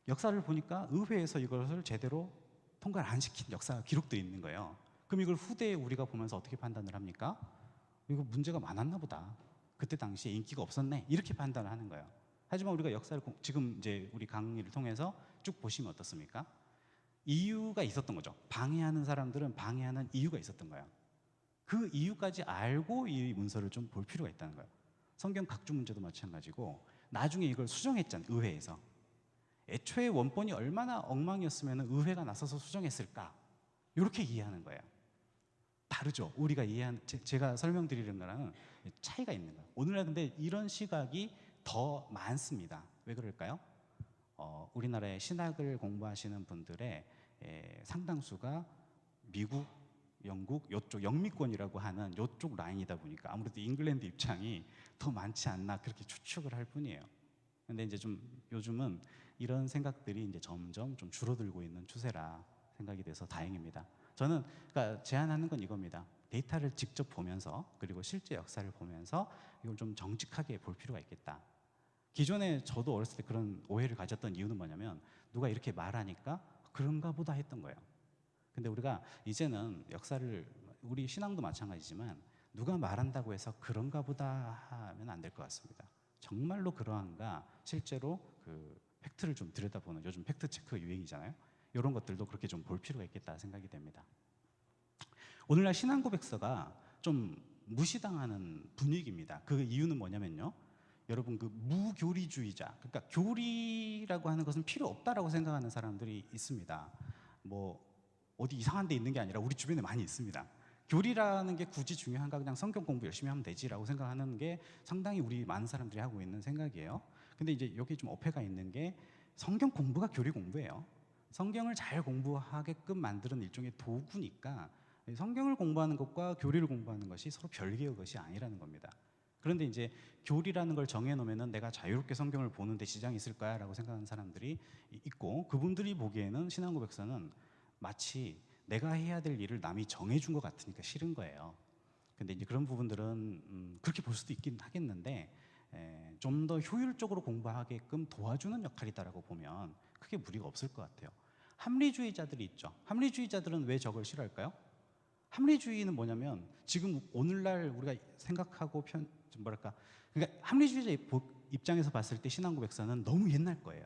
역사를 보니까 의회에서 이것을 제대로 통과를 안 시킨 역사 기록도 있는 거예요. 그럼 이걸 후대에 우리가 보면서 어떻게 판단을 합니까? 이거 문제가 많았나 보다. 그때 당시에 인기가 없었네. 이렇게 판단을 하는 거예요. 하지만 우리가 역사를 지금 이제 우리 강의를 통해서 쭉 보시면 어떻습니까? 이유가 있었던 거죠. 방해하는 사람들은 방해하는 이유가 있었던 거예요. 그 이유까지 알고 이 문서를 좀 볼 필요가 있다는 거예요. 성경 각주 문제도 마찬가지고 나중에 이걸 수정했잖아요. 의회에서. 애초에 원본이 얼마나 엉망이었으면 의회가 나서서 수정했을까? 이렇게 이해하는 거예요. 다르죠. 우리가 이해하는, 제가 설명드리는 거랑은 차이가 있는 거예요. 오늘날 근데 이런 시각이 더 많습니다. 왜 그럴까요? 우리나라의 신학을 공부하시는 분들의 상당수가 미국, 영국, 요쪽 영미권이라고 하는 요쪽 라인이다 보니까 아무래도 잉글랜드 입장이 더 많지 않나 그렇게 추측을 할 뿐이에요. 근데 이제 좀 요즘은 이런 생각들이 이제 점점 좀 줄어들고 있는 추세라 생각이 돼서 다행입니다. 저는 그러니까 제안하는 건 이겁니다. 데이터를 직접 보면서 그리고 실제 역사를 보면서 이걸 좀 정직하게 볼 필요가 있겠다. 기존에 저도 어렸을 때 그런 오해를 가졌던 이유는 뭐냐면 누가 이렇게 말하니까 그런가 보다 했던 거예요. 근데 우리가 이제는 역사를, 우리 신앙도 마찬가지지만 누가 말한다고 해서 그런가 보다 하면 안 될 것 같습니다. 정말로 그러한가, 실제로 그 팩트를 좀 들여다보는, 요즘 팩트 체크 유행이잖아요. 이런 것들도 그렇게 좀 볼 필요가 있겠다 생각이 됩니다. 오늘날 신앙 고백서가 좀 무시당하는 분위기입니다. 그 이유는 뭐냐면요, 여러분 그 무교리주의자, 그러니까 교리라고 하는 것은 필요 없다라고 생각하는 사람들이 있습니다. 뭐 어디 이상한 데 있는 게 아니라 우리 주변에 많이 있습니다. 교리라는 게 굳이 중요한가, 그냥 성경 공부 열심히 하면 되지라고 생각하는 게 상당히 우리 많은 사람들이 하고 있는 생각이에요. 근데 이제 여기 좀 어폐가 있는 게, 성경 공부가 교리 공부예요. 성경을 잘 공부하게끔 만드는 일종의 도구니까 성경을 공부하는 것과 교리를 공부하는 것이 서로 별개의 것이 아니라는 겁니다. 그런데 이제 교리라는 걸 정해놓으면 내가 자유롭게 성경을 보는데 지장이 있을까요? 라고 생각하는 사람들이 있고, 그분들이 보기에는 신앙고백서는 마치 내가 해야 될 일을 남이 정해준 것 같으니까 싫은 거예요. 근데 이제 그런 부분들은 그렇게 볼 수도 있긴 하겠는데, 좀 더 효율적으로 공부하게끔 도와주는 역할이다라고 보면 크게 무리가 없을 것 같아요. 합리주의자들이 있죠. 합리주의자들은 왜 저걸 싫어할까요? 합리주의는 뭐냐면 지금 오늘날 우리가 생각하고 그러니까 합리주의자 입장에서 봤을 때 신앙고백서는 너무 옛날 거예요.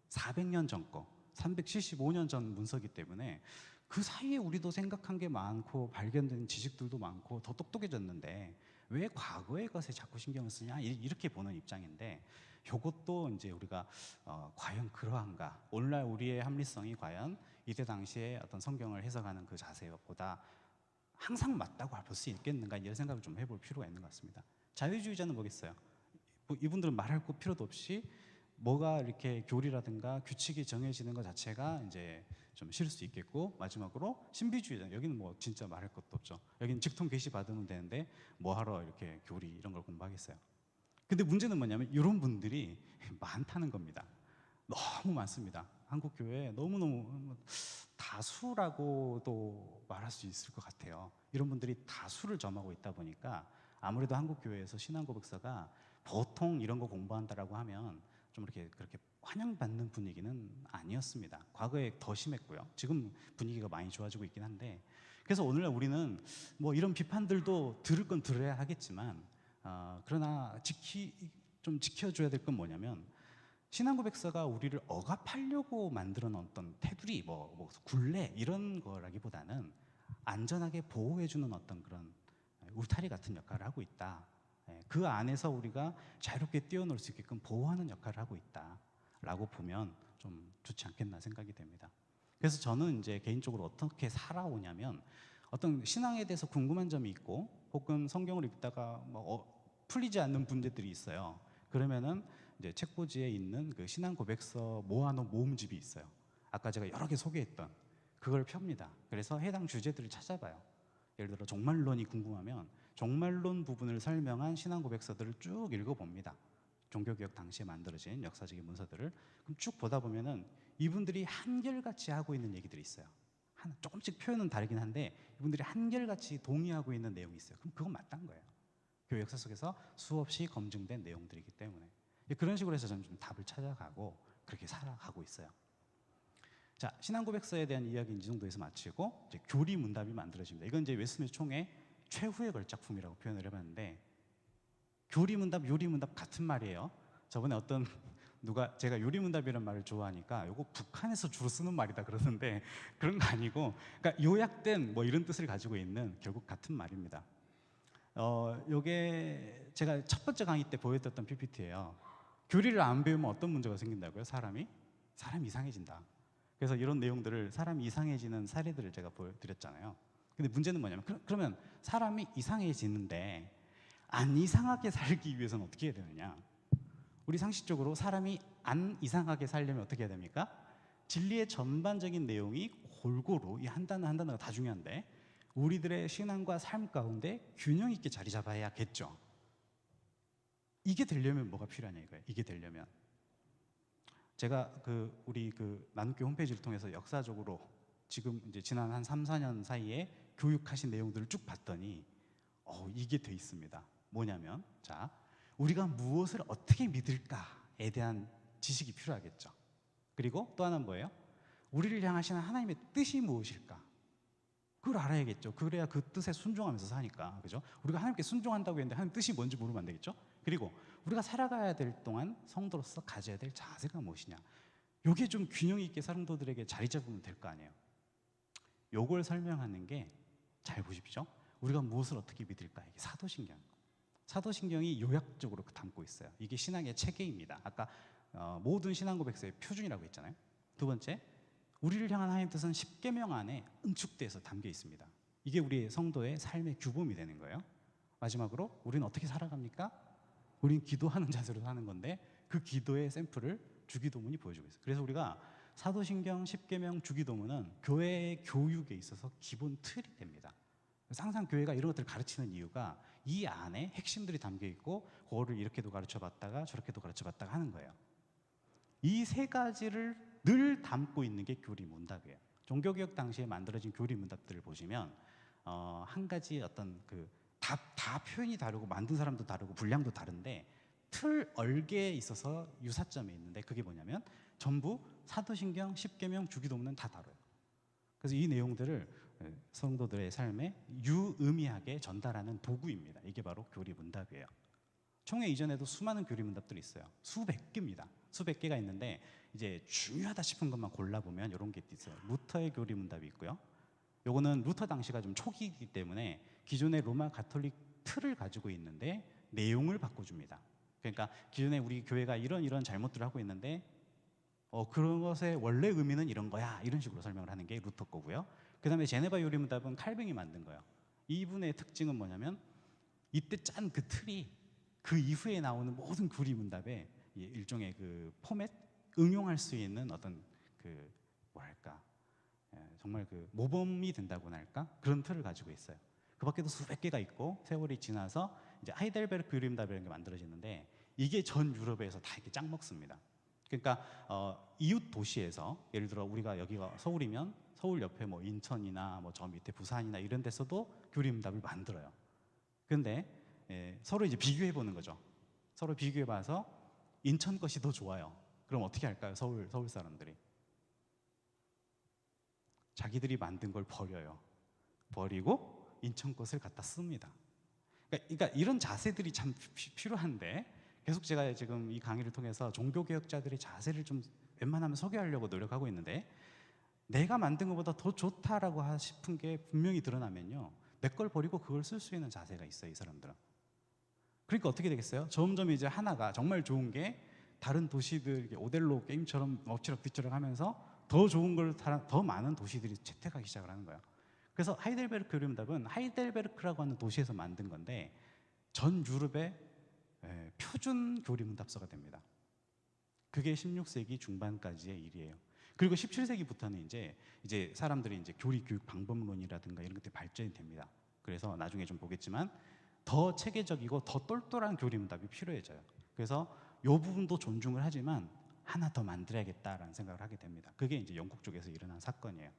400년 전 거, 375년 전 문서기 때문에 그 사이에 우리도 생각한 게 많고 발견된 지식들도 많고 더 똑똑해졌는데 왜 과거의 것에 자꾸 신경을 쓰냐, 이렇게 보는 입장인데, 이것도 이제 우리가 과연 그러한가, 오늘날 우리의 합리성이 과연 이때 당시에 어떤 성경을 해석하는 그 자세보다 항상 맞다고 볼 수 있겠는가, 이런 생각을 좀 해볼 필요가 있는 것 같습니다. 자유주의자는 뭐겠어요? 이분들은 말할 필요도 없이 뭐가 이렇게 교리라든가 규칙이 정해지는 것 자체가 이제 좀 싫을 수 있겠고, 마지막으로 신비주의자, 여기는 뭐 진짜 말할 것도 없죠. 여기는 직통 계시 받으면 되는데 뭐하러 이렇게 교리 이런 걸 공부하겠어요. 근데 문제는 뭐냐면 이런 분들이 많다는 겁니다. 너무 많습니다. 한국 교회 너무너무 다수라고도 말할 수 있을 것 같아요. 이런 분들이 다수를 점하고 있다 보니까 아무래도 한국 교회에서 신앙 고백서가 보통 이런 거 공부한다라고 하면 좀 이렇게 그렇게 환영받는 분위기는 아니었습니다. 과거에 더 심했고요. 지금 분위기가 많이 좋아지고 있긴 한데, 그래서 오늘날 우리는 뭐 이런 비판들도 들을 건 들어야 하겠지만, 그러나 좀 지켜줘야 될 건 뭐냐면, 신앙 고백서가 우리를 억압하려고 만들어 놓은 어떤 테두리, 뭐 굴레 이런 거라기보다는 안전하게 보호해주는 어떤 그런 울타리 같은 역할을 하고 있다. 그 안에서 우리가 자유롭게 뛰어놀 수 있게끔 보호하는 역할을 하고 있다라고 보면 좀 좋지 않겠나 생각이 됩니다. 그래서 저는 이제 개인적으로 어떻게 살아오냐면, 어떤 신앙에 대해서 궁금한 점이 있고 혹은 성경을 읽다가 풀리지 않는 문제들이 있어요. 그러면은 이제 책꽂이에 있는 그 신앙 고백서 모아놓은 모음집이 있어요. 아까 제가 여러 개 소개했던 그걸 펴니다. 그래서 해당 주제들을 찾아봐요. 예를 들어 종말론이 궁금하면 종말론 부분을 설명한 신앙 고백서들을 쭉 읽어봅니다. 종교개혁 당시에 만들어진 역사적인 문서들을 그럼 쭉 보다 보면은 이분들이 한결같이 하고 있는 얘기들이 있어요. 조금씩 표현은 다르긴 한데 이분들이 한결같이 동의하고 있는 내용이 있어요. 그럼 그건 맞다는 거예요. 교회 역사 속에서 수없이 검증된 내용들이기 때문에 그런 식으로 해서 저는 좀 답을 찾아가고 그렇게 살아가고 있어요. 자, 신앙 고백서에 대한 이야기는 이 정도에서 마치고 이제 교리 문답이 만들어집니다. 이건 이제 웨스트민스터 총회 최후의 걸작품이라고 표현을 해봤는데, 교리 문답, 요리 문답 같은 말이에요. 저번에 어떤 누가 제가 요리 문답이라는 말을 좋아하니까 이거 북한에서 주로 쓰는 말이다 그러는데 그런 거 아니고, 그러니까 요약된 뭐 이런 뜻을 가지고 있는 결국 같은 말입니다. 요게 제가 첫 번째 강의 때 보여드렸던 PPT예요. 교리를 안 배우면 어떤 문제가 생긴다고요? 사람이 이상해진다. 그래서 이런 내용들을 사람이 이상해지는 사례들을 제가 보여드렸잖아요. 근데 문제는 뭐냐면 그러면 사람이 이상해지는데 안 이상하게 살기 위해서는 어떻게 해야 되느냐? 우리 상식적으로 사람이 안 이상하게 살려면 어떻게 해야 됩니까? 진리의 전반적인 내용이 골고루 이 한 단어 한 단어가 다 중요한데 우리들의 신앙과 삶 가운데 균형 있게 자리 잡아야겠죠. 이게 되려면 뭐가 필요하냐 이거예요. 이게 되려면 제가 우리 나눔교 홈페이지를 통해서 역사적으로 지금 이제 지난 한 3, 4년 사이에 교육하신 내용들을 쭉 봤더니 이게 돼 있습니다. 뭐냐면 자, 우리가 무엇을 어떻게 믿을까에 대한 지식이 필요하겠죠. 그리고 또 하나는 뭐예요? 우리를 향하시는 하나님의 뜻이 무엇일까? 그걸 알아야겠죠. 그래야 그 뜻에 순종하면서 사니까, 그죠? 우리가 하나님께 순종한다고 했는데 하나님 뜻이 뭔지 모르면 안 되겠죠. 그리고 우리가 살아가야 될 동안 성도로서 가져야 될 자세가 무엇이냐, 요게 좀 균형 있게 사람들에게 자리 잡으면 될 거 아니에요. 요걸 설명하는 게, 잘 보십시오. 우리가 무엇을 어떻게 믿을까, 이게 사도신경이 요약적으로 담고 있어요. 이게 신앙의 체계입니다. 아까 모든 신앙 고백서의 표준이라고 했잖아요. 두 번째, 우리를 향한 하나님의 뜻은 십계명 안에 응축돼서 담겨 있습니다. 이게 우리의 성도의 삶의 규범이 되는 거예요. 마지막으로 우리는 어떻게 살아갑니까? 우리는 기도하는 자세로 사는 건데 그 기도의 샘플을 주기도문이 보여주고 있어요. 그래서 우리가 사도신경, 십계명, 주기도문은 교회의 교육에 있어서 기본 틀이 됩니다. 그래서 항상 교회가 이런 것들을 가르치는 이유가 이 안에 핵심들이 담겨 있고 그거를 이렇게도 가르쳐봤다가 저렇게도 가르쳐봤다가 하는 거예요. 이 세 가지를 늘 담고 있는 게 교리 문답이에요. 종교개혁 당시에 만들어진 교리 문답들을 보시면 한 가지 어떤 다 표현이 다르고 만든 사람도 다르고 분량도 다른데 틀 얼개에 있어서 유사점이 있는데 그게 뭐냐면 전부 사도신경, 십계명, 주기도문은 다 다뤄요. 그래서 이 내용들을 성도들의 삶에 유의미하게 전달하는 도구입니다. 이게 바로 교리 문답이에요. 총회 이전에도 수많은 교리 문답들이 있어요. 수백 개입니다. 수백 개가 있는데 이제 중요하다 싶은 것만 골라보면 이런 게 있어요. 루터의 교리 문답이 있고요. 요거는 루터 당시가 좀 초기이기 때문에 기존의 로마 가톨릭 틀을 가지고 있는데 내용을 바꿔줍니다. 그러니까 기존에 우리 교회가 이런 잘못들을 하고 있는데 그런 것의 원래 의미는 이런 거야, 이런 식으로 설명을 하는 게 루터 거고요. 그 다음에 제네바 요리 문답은 칼뱅이 만든 거예요. 이분의 특징은 뭐냐면 이때 짠 그 틀이 그 이후에 나오는 모든 교리 문답에 일종의 그 포맷, 응용할 수 있는 어떤 뭐랄까, 정말 모범이 된다고나 할까, 그런 틀을 가지고 있어요. 그 밖에도 수백 개가 있고 세월이 지나서 이제 하이델베르크 교리 문답이라는 게 만들어지는데 이게 전 유럽에서 다 이렇게 짝 먹습니다. 그러니까 이웃 도시에서 예를 들어 우리가 여기가 서울이면 서울 옆에 뭐 인천이나 뭐 저 밑에 부산이나 이런 데서도 교리문답을 만들어요. 근데 서로 이제 비교해 보는 거죠. 서로 비교해 봐서 인천 것이 더 좋아요. 그럼 어떻게 할까요? 서울 사람들이 자기들이 만든 걸 버려요. 버리고 인천 것을 갖다 씁니다. 그러니까 이런 자세들이 참 필요한데 계속 제가 지금 이 강의를 통해서 종교개혁자들의 자세를 좀 웬만하면 소개하려고 노력하고 있는데 내가 만든 것보다 더 좋다라고 싶은 게 분명히 드러나면요 내 걸 버리고 그걸 쓸 수 있는 자세가 있어요, 이 사람들은. 그러니까 어떻게 되겠어요? 점점 이제 하나가 정말 좋은 게 다른 도시들 오델로 게임처럼 엎치락뒤치락 하면서 더 좋은 걸 더 많은 도시들이 채택하기 시작을 하는 거예요. 그래서 하이델베르크 교리문답은 하이델베르크라고 하는 도시에서 만든 건데 전 유럽의 표준 교리문답서가 됩니다. 그게 16세기 중반까지의 일이에요. 그리고 17세기부터는 이제 사람들이 이제 교리 교육 방법론이라든가 이런 것들이 발전이 됩니다. 그래서 나중에 좀 보겠지만 더 체계적이고 더 똘똘한 교리문답이 필요해져요. 그래서 이 부분도 존중을 하지만 하나 더 만들어야겠다라는 생각을 하게 됩니다. 그게 이제 영국 쪽에서 일어난 사건이에요.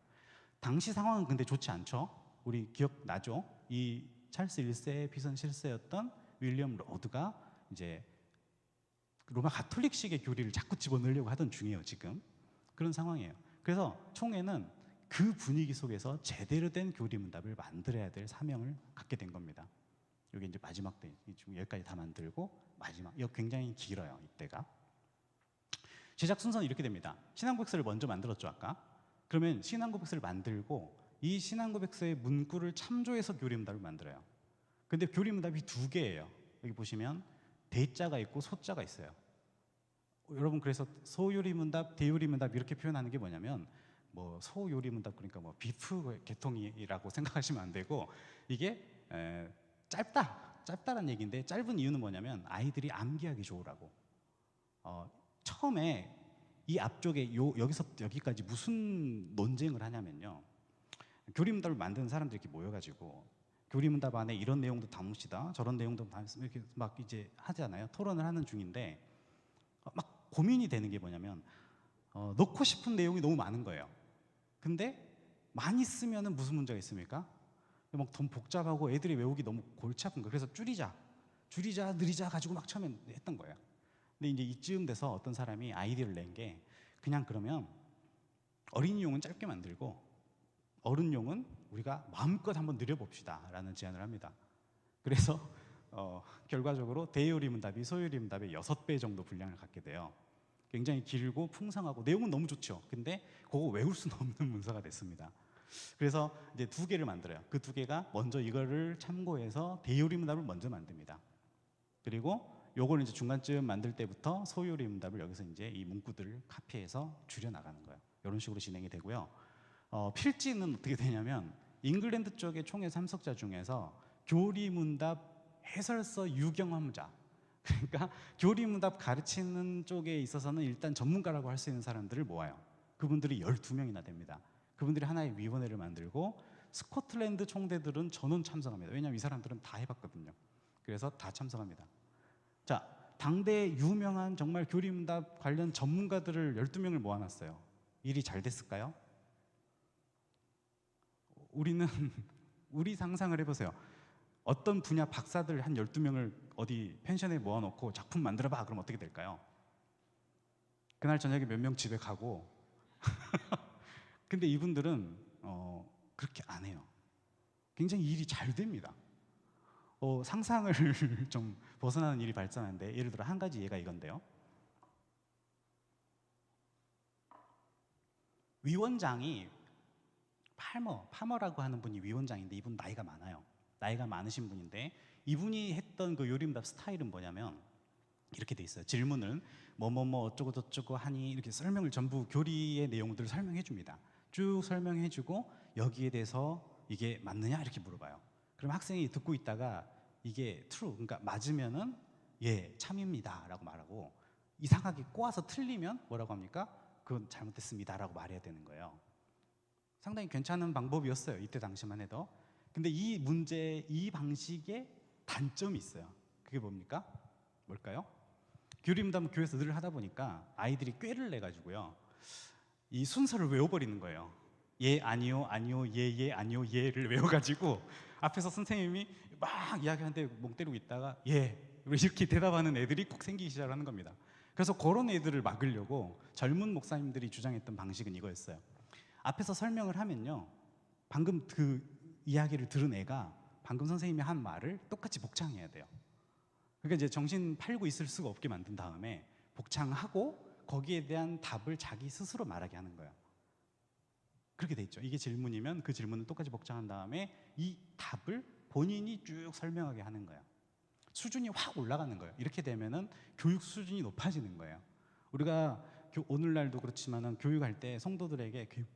당시 상황은 근데 좋지 않죠. 우리 기억나죠? 이 찰스 1세의 비선 실세였던 윌리엄 로드가 이제 로마 가톨릭식의 교리를 자꾸 집어넣으려고 하던 중이에요, 지금. 그런 상황이에요. 그래서 총회는 그 분위기 속에서 제대로 된 교리문답을 만들어야 될 사명을 갖게 된 겁니다. 이게 이제 마지막 때 여기까지 다 만들고 마지막 이거 굉장히 길어요, 이때가. 제작 순서는 이렇게 됩니다. 신앙고백서를 먼저 만들었죠, 아까. 그러면 신앙고백서를 만들고 이 신앙고백서의 문구를 참조해서 교리문답을 만들어요. 근데 교리문답이 두 개예요. 여기 보시면 대자가 있고 소자가 있어요. 여러분 그래서 소요리문답, 대요리문답 이렇게 표현하는 게 뭐냐면 뭐 소요리문답 그러니까 뭐 비프 계통이라고 생각하시면 안 되고 이게 짧다라는 얘기인데 짧은 이유는 뭐냐면 아이들이 암기하기 좋으라고. 처음에 이 앞쪽에 여기서 여기까지 무슨 논쟁을 하냐면요. 교리문답을 만드는 사람들이 이렇게 모여가지고 교리문답 안에 이런 내용도 담읍시다, 저런 내용도 담읍시다 이렇게 막 이제 하잖아요. 토론을 하는 중인데 막 고민이 되는 게 뭐냐면 넣고 싶은 내용이 너무 많은 거예요. 근데 많이 쓰면은 무슨 문제가 있습니까? 막 더 복잡하고 애들이 외우기 너무 골치 아픈 거예요. 그래서 줄이자, 느리자 가지고 막 처음에 했던 거예요. 근데 이제 이쯤 돼서 어떤 사람이 아이디어를 낸 게 그냥 그러면 어린이용은 짧게 만들고 어른용은 우리가 마음껏 한번 늘려봅시다 라는 제안을 합니다. 그래서 결과적으로 대요리문답이 소요리문답의 6배 정도 분량을 갖게 돼요. 굉장히 길고 풍성하고 내용은 너무 좋죠. 근데 그거 외울 수는 없는 문서가 됐습니다. 그래서 이제 두 개를 만들어요. 그 두 개가 먼저 이거를 참고해서 대요리문답을 먼저 만듭니다. 그리고 요걸 이제 중간쯤 만들 때부터 소요리문답을 여기서 이제 이 문구들을 카피해서 줄여 나가는 거예요. 이런 식으로 진행이 되고요. 필지는 어떻게 되냐면 잉글랜드 쪽의 총회 참석자 중에서 교리문답 해설서 유경험자, 그러니까 교리문답 가르치는 쪽에 있어서는 일단 전문가라고 할 수 있는 사람들을 모아요. 그분들이 12명이나 됩니다. 그분들이 하나의 위원회를 만들고 스코틀랜드 총대들은 전원 참석합니다. 왜냐하면 이 사람들은 다 해봤거든요. 그래서 다 참석합니다. 자, 당대 유명한 정말 교리문답 관련 전문가들을 12명을 모아놨어요. 일이 잘 됐을까요? 우리 상상을 해보세요. 어떤 분야 박사들 한 12명을 어디 펜션에 모아놓고 작품 만들어봐 그럼 어떻게 될까요? 그날 저녁에 몇 명 집에 가고 근데 이분들은 그렇게 안 해요. 굉장히 일이 잘 됩니다. 상상을 좀 벗어나는 일이 발생하는데 예를 들어 한 가지 예가 이건데요. 위원장이 파머라고 하는 분이 위원장인데 이분 나이가 많아요. 나이가 많으신 분인데 이분이 했던 그 요리문답 스타일은 뭐냐면 이렇게 돼 있어요. 질문을 뭐뭐뭐 어쩌고 저쩌고 하니 이렇게 설명을 전부 교리의 내용들을 설명해 줍니다. 쭉 설명해 주고 여기에 대해서 이게 맞느냐 이렇게 물어봐요. 그럼 학생이 듣고 있다가 이게 true, 그러니까 맞으면은 예, 참입니다 라고 말하고 이상하게 꼬아서 틀리면 뭐라고 합니까? 그건 잘못됐습니다 라고 말해야 되는 거예요. 상당히 괜찮은 방법이었어요. 이때 당시만 해도. 근데 이 방식에 단점이 있어요. 그게 뭡니까? 뭘까요? 교리문답 교회에서 늘 하다 보니까 아이들이 꾀를 내가지고요, 이 순서를 외워버리는 거예요. 예 아니요 아니요 예 아니요 예를 외워가지고 앞에서 선생님이 막 이야기하는데 멍 때리고 있다가 예 이렇게 대답하는 애들이 꼭 생기기 시작하는 겁니다. 그래서 그런 애들을 막으려고 젊은 목사님들이 주장했던 방식은 이거였어요. 앞에서 설명을 하면요, 방금 그 이야기를 들은 애가 방금 선생님이 한 말을 똑같이 복창해야 돼요. 그러니까 이제 정신 팔고 있을 수가 없게 만든 다음에 복창하고 거기에 대한 답을 자기 스스로 말하게 하는 거예요. 그렇게 돼 있죠. 이게 질문이면 그 질문을 똑같이 복창한 다음에 이 답을 본인이 쭉 설명하게 하는 거예요. 수준이 확 올라가는 거예요. 이렇게 되면은 교육 수준이 높아지는 거예요. 우리가 오늘날도 그렇지만은 교육할 때 성도들에게 교육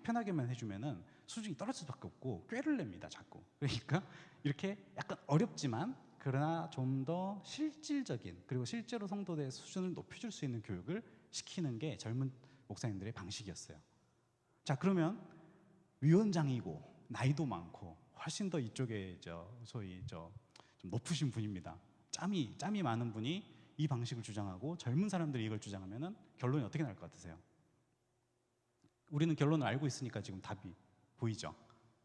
편하게만 해주면은 수준이 떨어질 수밖에 없고 꾀를 냅니다, 자꾸. 그러니까 이렇게 약간 어렵지만 그러나 좀 더 실질적인, 그리고 실제로 성도들의 수준을 높여줄 수 있는 교육을 시키는 게 젊은 목사님들의 방식이었어요. 자, 그러면 위원장이고 나이도 많고 훨씬 더 이쪽에 소위 좀 높으신 분입니다. 짬이 많은 분이 이 방식을 주장하고 젊은 사람들이 이걸 주장하면은 결론이 어떻게 날 것 같으세요? 우리는 결론을 알고 있으니까 지금 답이 보이죠.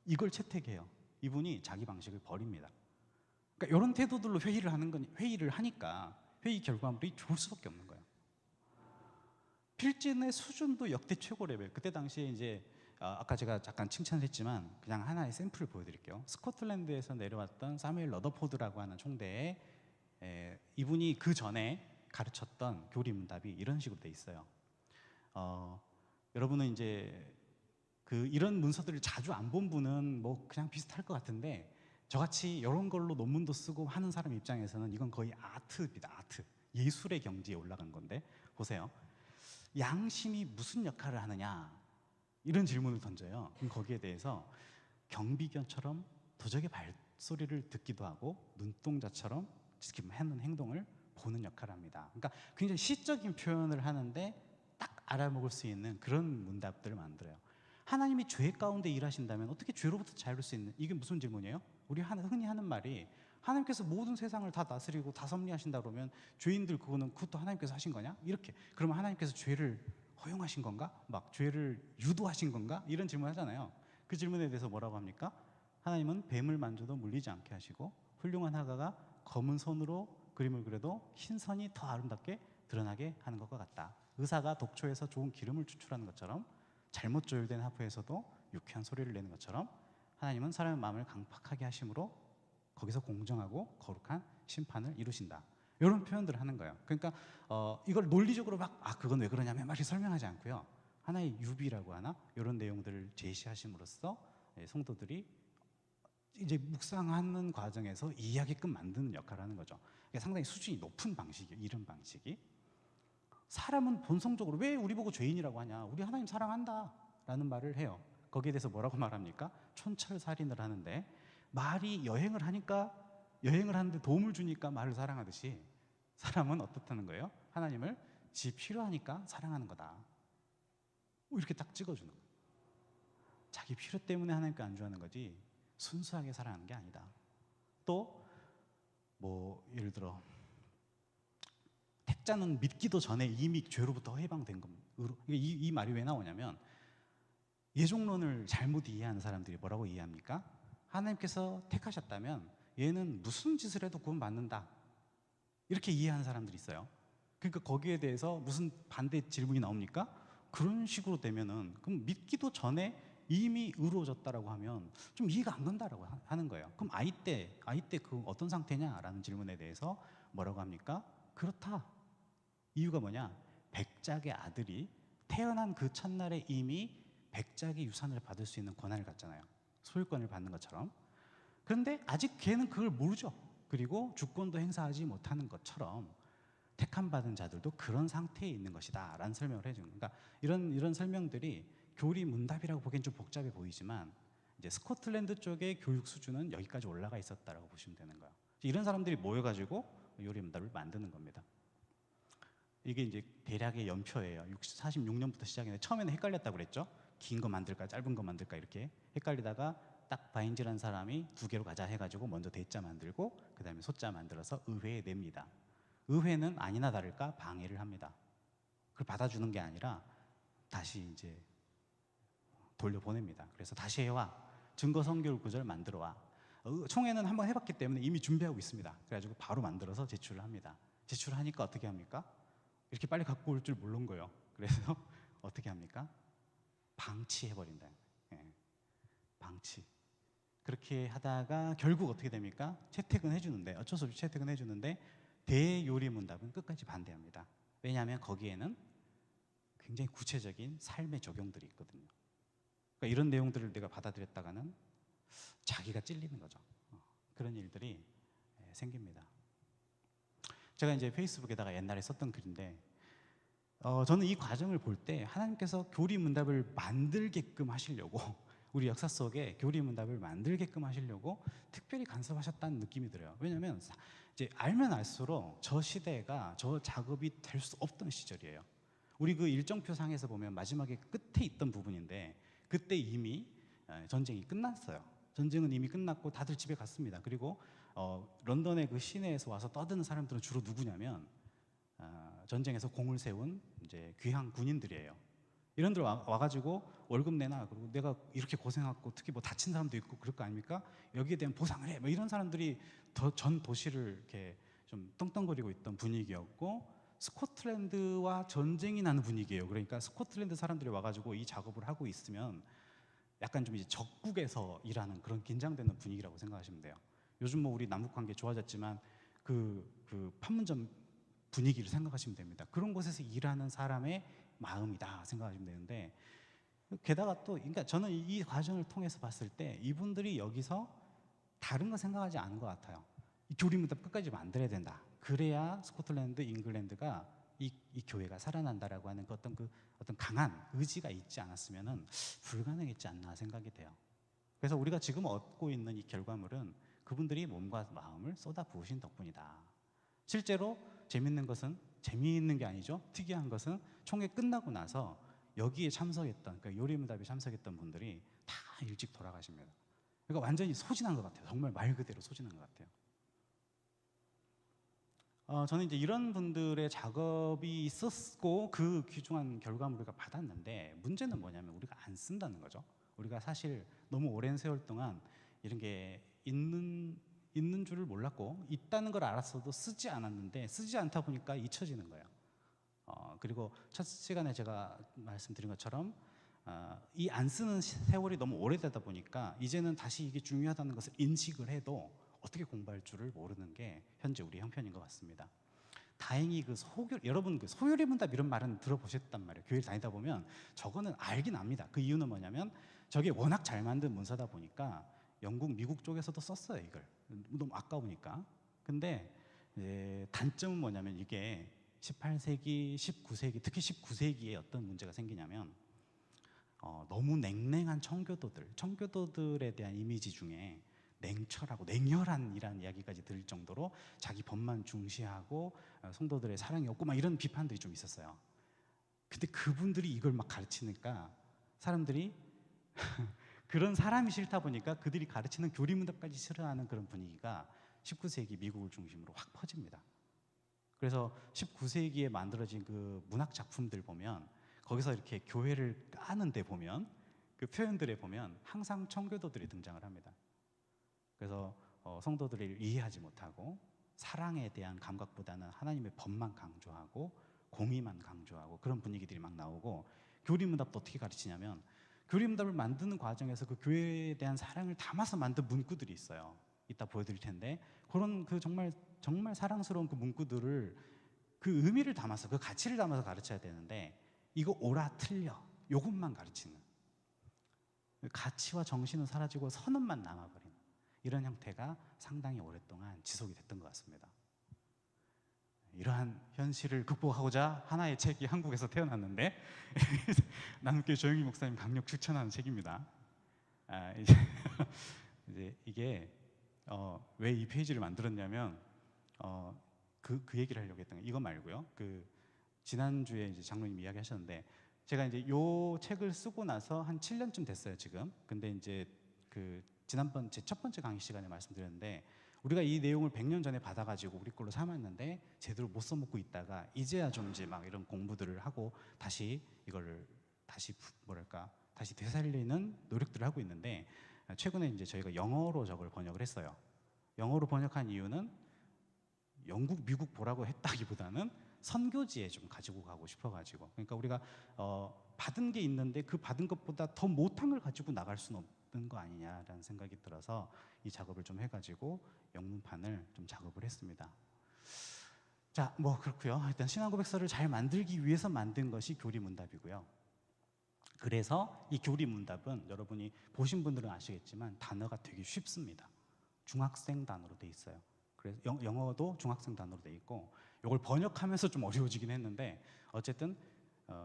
이걸 채택해요. 이분이 자기 방식을 버립니다. 그러니까 이런 태도들로 회의를 하니까 회의 결과물이 좋을 수밖에 없는 거예요. 필진의 수준도 역대 최고 레벨. 그때 당시에 이제 아까 제가 잠깐 칭찬을 했지만 그냥 하나의 샘플을 보여드릴게요. 스코틀랜드에서 내려왔던 사무엘 러더포드라고 하는 총대에 이분이 그 전에 가르쳤던 교리문답이 이런 식으로 돼 있어요. 여러분은 이제 이런 문서들을 자주 안 본 분은 뭐 그냥 비슷할 것 같은데, 저같이 이런 걸로 논문도 쓰고 하는 사람 입장에서는 이건 거의 아트입니다. 아트. 예술의 경지에 올라간 건데, 보세요. 양심이 무슨 역할을 하느냐, 이런 질문을 던져요. 그럼 거기에 대해서 경비견처럼 도적의 발소리를 듣기도 하고 눈동자처럼 지금 하는 행동을 보는 역할을 합니다. 그러니까 굉장히 시적인 표현을 하는데 딱 알아먹을 수 있는 그런 문답들을 만들어요. 하나님이 죄 가운데 일하신다면 어떻게 죄로부터 자유로울 수 있는, 이게 무슨 질문이에요? 우리 흔히 하는 말이, 하나님께서 모든 세상을 다 다스리고 다 섭리하신다 그러면 죄인들 그것도 하나님께서 하신 거냐? 이렇게. 그러면 하나님께서 죄를 허용하신 건가? 막 죄를 유도하신 건가? 이런 질문 하잖아요. 그 질문에 대해서 뭐라고 합니까? 하나님은 뱀을 만져도 물리지 않게 하시고 훌륭한 화가가 검은 손으로 그림을 그려도 흰 선이 더 아름답게 드러나게 하는 것과 같다. 의사가 독초에서 좋은 기름을 추출하는 것처럼 잘못 조율된 하프에서도 유쾌한 소리를 내는 것처럼 하나님은 사람의 마음을 강팍하게 하심으로 거기서 공정하고 거룩한 심판을 이루신다. 이런 표현들을 하는 거예요. 그러니까 이걸 논리적으로 그건 왜 그러냐면 막 설명하지 않고요, 하나의 유비라고 하나 이런 내용들을 제시하심으로써 성도들이 이제 묵상하는 과정에서 이해하게끔 만드는 역할을 하는 거죠. 상당히 수준이 높은 방식이에요. 이런 방식이. 사람은 본성적으로 왜 우리 보고 죄인이라고 하냐, 우리 하나님 사랑한다 라는 말을 해요. 거기에 대해서 뭐라고 말합니까? 촌철살인을 하는데, 말이 여행을 하는데 도움을 주니까 말을 사랑하듯이 사람은 어떻다는 거예요? 하나님을 지 필요하니까 사랑하는 거다. 이렇게 딱 찍어주는 거예요. 자기 필요 때문에 하나님께 안주하는 거지 순수하게 사랑하는 게 아니다. 또 예를 들어 택자는 믿기도 전에 이미 죄로부터 해방된 겁니다. 이 말이 왜 나오냐면, 예종론을 잘못 이해하는 사람들이 뭐라고 이해합니까? 하나님께서 택하셨다면 얘는 무슨 짓을 해도 구원받는다, 이렇게 이해하는 사람들이 있어요. 그러니까 거기에 대해서 무슨 반대 질문이 나옵니까? 그런 식으로 되면은 그럼 믿기도 전에 이미 의로워졌다라고 하면 좀 이해가 안 간다라고 하는 거예요. 그럼 아이 때 그 어떤 상태냐라는 질문에 대해서 뭐라고 합니까? 그렇다. 이유가 뭐냐? 백작의 아들이 태어난 그 첫날에 이미 백작의 유산을 받을 수 있는 권한을 갖잖아요. 소유권을 받는 것처럼. 그런데 아직 걔는 그걸 모르죠. 그리고 주권도 행사하지 못하는 것처럼 택함 받은 자들도 그런 상태에 있는 것이다 라는 설명을 해주는 거예요. 그러니까 이런 설명들이 교리 문답이라고 보기엔 좀 복잡해 보이지만, 이제 스코틀랜드 쪽의 교육 수준은 여기까지 올라가 있었다라고 보시면 되는 거예요. 이런 사람들이 모여가지고 요리 문답을 만드는 겁니다. 이게 이제 대략의 연표예요. 46년부터 시작했는데 처음에는 헷갈렸다고 그랬죠. 긴 거 만들까 짧은 거 만들까 이렇게 헷갈리다가 딱 바인즈라는 사람이 2개로 가자 해가지고 먼저 대자 만들고 그 다음에 소자 만들어서 의회에 냅니다. 의회는 아니나 다를까 방해를 합니다. 그걸 받아주는 게 아니라 다시 이제 돌려보냅니다. 그래서 다시 해와. 증거 선결 구절 만들어 와. 총회는 한번 해봤기 때문에 이미 준비하고 있습니다. 그래가지고 바로 만들어서 제출을 합니다. 제출하니까 어떻게 합니까? 이렇게 빨리 갖고 올 줄 모른 거예요. 그래서 어떻게 합니까? 방치해버린다. 예, 방치. 그렇게 하다가 결국 어떻게 됩니까? 채택은 해주는데, 어쩔 수 없이 채택은 해주는데 대요리문답은 끝까지 반대합니다. 왜냐하면 거기에는 굉장히 구체적인 삶의 적용들이 있거든요. 그러니까 이런 내용들을 내가 받아들였다가는 자기가 찔리는 거죠. 그런 일들이 생깁니다. 제가 이제 페이스북에다가 옛날에 썼던 글인데, 저는 이 과정을 볼 때 하나님께서 교리문답을 만들게끔 하시려고 우리 역사 속에 교리문답을 만들게끔 하시려고 특별히 간섭하셨다는 느낌이 들어요. 왜냐하면 이제 알면 알수록 저 시대가 저 작업이 될 수 없던 시절이에요. 우리 그 일정표 상에서 보면 마지막에 끝에 있던 부분인데 그때 이미 전쟁이 끝났어요. 전쟁은 이미 끝났고 다들 집에 갔습니다. 그리고 런던의 그 시내에서 와서 떠드는 사람들은 주로 누구냐면 전쟁에서 공을 세운 이제 귀향 군인들이에요. 이런들 와가지고 월급 내놔. 그리고 내가 이렇게 고생하고 특히 뭐 다친 사람도 있고 그럴 거 아닙니까? 여기에 대한 보상을 해. 뭐 이런 사람들이 전 도시를 이렇게 좀 떵떵거리고 있던 분위기였고 스코틀랜드와 전쟁이 나는 분위기예요. 그러니까 스코틀랜드 사람들이 와가지고 이 작업을 하고 있으면 약간 좀 이제 적국에서 일하는 그런 긴장되는 분위기라고 생각하시면 돼요. 요즘 뭐 우리 남북 관계 좋아졌지만 그 판문점 분위기를 생각하시면 됩니다. 그런 곳에서 일하는 사람의 마음이다 생각하시면 되는데, 게다가 또 그러니까 저는 이 과정을 통해서 봤을 때 이분들이 여기서 다른 거 생각하지 않은 것 같아요. 이 교리문답 끝까지 만들어야 된다. 그래야 스코틀랜드, 잉글랜드가 이 교회가 살아난다라고 하는 어떤 강한 의지가 있지 않았으면은 불가능했지 않나 생각이 돼요. 그래서 우리가 지금 얻고 있는 이 결과물은 그분들이 몸과 마음을 쏟아 부으신 덕분이다. 실제로 재미있는 게 아니죠. 특이한 것은 총회 끝나고 나서 여기에 참석했던, 그러니까 요리문답에 참석했던 분들이 다 일찍 돌아가십니다. 그러니까 완전히 소진한 것 같아요. 정말 말 그대로 소진한 것 같아요. 저는 이제 이런 분들의 작업이 있었고 그 귀중한 결과물을 우리가 받았는데, 문제는 뭐냐면 우리가 안 쓴다는 거죠. 우리가 사실 너무 오랜 세월 동안 이런 게 있는 줄을 몰랐고 있다는 걸 알았어도 쓰지 않았는데, 쓰지 않다 보니까 잊혀지는 거예요. 그리고 첫 시간에 제가 말씀드린 것처럼 이 안 쓰는 세월이 너무 오래되다 보니까 이제는 다시 이게 중요하다는 것을 인식을 해도 어떻게 공부할 줄을 모르는 게 현재 우리 형편인 것 같습니다. 다행히 여러분 그 소요리문답 이런 말은 들어보셨단 말이에요. 교회를 다니다 보면 저거는 알긴 압니다. 그 이유는 뭐냐면 저게 워낙 잘 만든 문서다 보니까 영국, 미국 쪽에서도 썼어요, 이걸. 너무 아까우니까. 근데 단점은 뭐냐면 이게 18세기, 19세기, 특히 19세기에 어떤 문제가 생기냐면 너무 냉랭한 청교도들에 대한 이미지 중에 냉철하고 냉혈한이라는 이야기까지 들을 정도로 자기 법만 중시하고 성도들의 사랑이 없고 막 이런 비판들이 좀 있었어요. 근데 그분들이 이걸 막 가르치니까 사람들이 그런 사람이 싫다 보니까 그들이 가르치는 교리문답까지 싫어하는 그런 분위기가 19세기 미국을 중심으로 확 퍼집니다. 그래서 19세기에 만들어진 그 문학 작품들 보면 거기서 이렇게 교회를 까는데 보면 그 표현들에 보면 항상 청교도들이 등장을 합니다. 그래서 성도들을 이해하지 못하고 사랑에 대한 감각보다는 하나님의 법만 강조하고 공의만 강조하고 그런 분위기들이 막 나오고, 교리문답도 어떻게 가르치냐면 교리문답을 만드는 과정에서 그 교회에 대한 사랑을 담아서 만든 문구들이 있어요. 이따 보여드릴 텐데 그런 그 정말 사랑스러운 그 문구들을 그 의미를 담아서 그 가치를 담아서 가르쳐야 되는데 이거 옳아 틀려 요것만 가르치는, 가치와 정신은 사라지고 선언만 남아버리는 이런 형태가 상당히 오랫동안 지속이 됐던 것 같습니다. 이러한 현실을 극복하고자 하나의 책이 한국에서 태어났는데 남교회 조영기 목사님 강력 추천하는 책입니다. 이제 이게 왜 이 페이지를 만들었냐면 그 얘기를 하려고 했던 거예요. 이거 말고요. 그 지난주에 이제 장로님 이야기하셨는데 제가 이제 요 책을 쓰고 나서 한 7년쯤 됐어요 지금. 근데 이제 그 지난번 제 첫 번째 강의 시간에 말씀드렸는데 우리가 이 내용을 100년 전에 받아가지고 우리 걸로 삼았는데 제대로 못 써먹고 있다가 이제야 좀 이제 막 이런 공부들을 하고 다시 이거를 다시 뭐랄까 다시 되살리는 노력들을 하고 있는데, 최근에 이제 저희가 영어로 저걸 번역을 했어요. 영어로 번역한 이유는 영국, 미국 보라고 했다기보다는 선교지에 좀 가지고 가고 싶어가지고, 그러니까 우리가 받은 게 있는데 그 받은 것보다 더 못한 걸 가지고 나갈 수는 없는 거 아니냐라는 생각이 들어서 이 작업을 좀 해가지고 영문판을 좀 작업을 했습니다. 자, 뭐 그렇고요. 일단 신앙고백서를 잘 만들기 위해서 만든 것이 교리문답이고요. 그래서 이 교리문답은 여러분이 보신 분들은 아시겠지만 단어가 되게 쉽습니다. 중학생 단어로 돼 있어요. 그래서 영어도 중학생 단어로 돼 있고, 이걸 번역하면서 좀 어려워지긴 했는데 어쨌든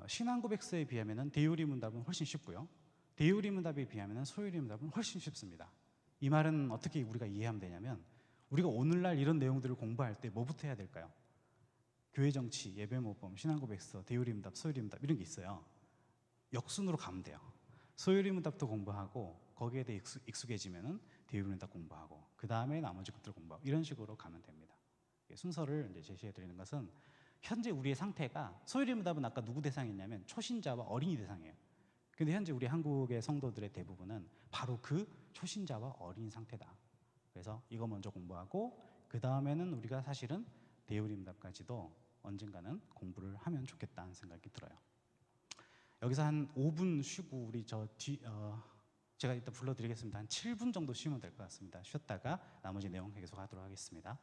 신앙고백서에 비하면은 대요리문답은 훨씬 쉽고요. 대요리문답에 비하면은 소요리문답은 훨씬 쉽습니다. 이 말은 어떻게 우리가 이해하면 되냐면, 우리가 오늘날 이런 내용들을 공부할 때 뭐부터 해야 될까요? 교회 정치, 예배 모범, 신앙고백서, 대요리문답, 소요리문답 이런 게 있어요. 역순으로 가면 돼요. 소요리문답도 공부하고 거기에 대해 익숙해지면은 대요리문답 공부하고 그 다음에 나머지 것들 공부하고 이런 식으로 가면 됩니다. 순서를 이제 제시해 드리는 것은 현재 우리의 상태가, 소요리문답은 아까 누구 대상이냐면 초신자와 어린이 대상이에요. 근데 현재 우리 한국의 성도들의 대부분은 바로 그 초신자와 어린이 상태다. 그래서 이거 먼저 공부하고 그 다음에는 우리가 사실은 대요리문답까지도 언젠가는 공부를 하면 좋겠다는 생각이 들어요. 여기서 한 5분 쉬고 우리 제가 이따 불러드리겠습니다. 한 7분 정도 쉬면 될 것 같습니다. 쉬었다가 나머지 내용 계속 하도록 하겠습니다.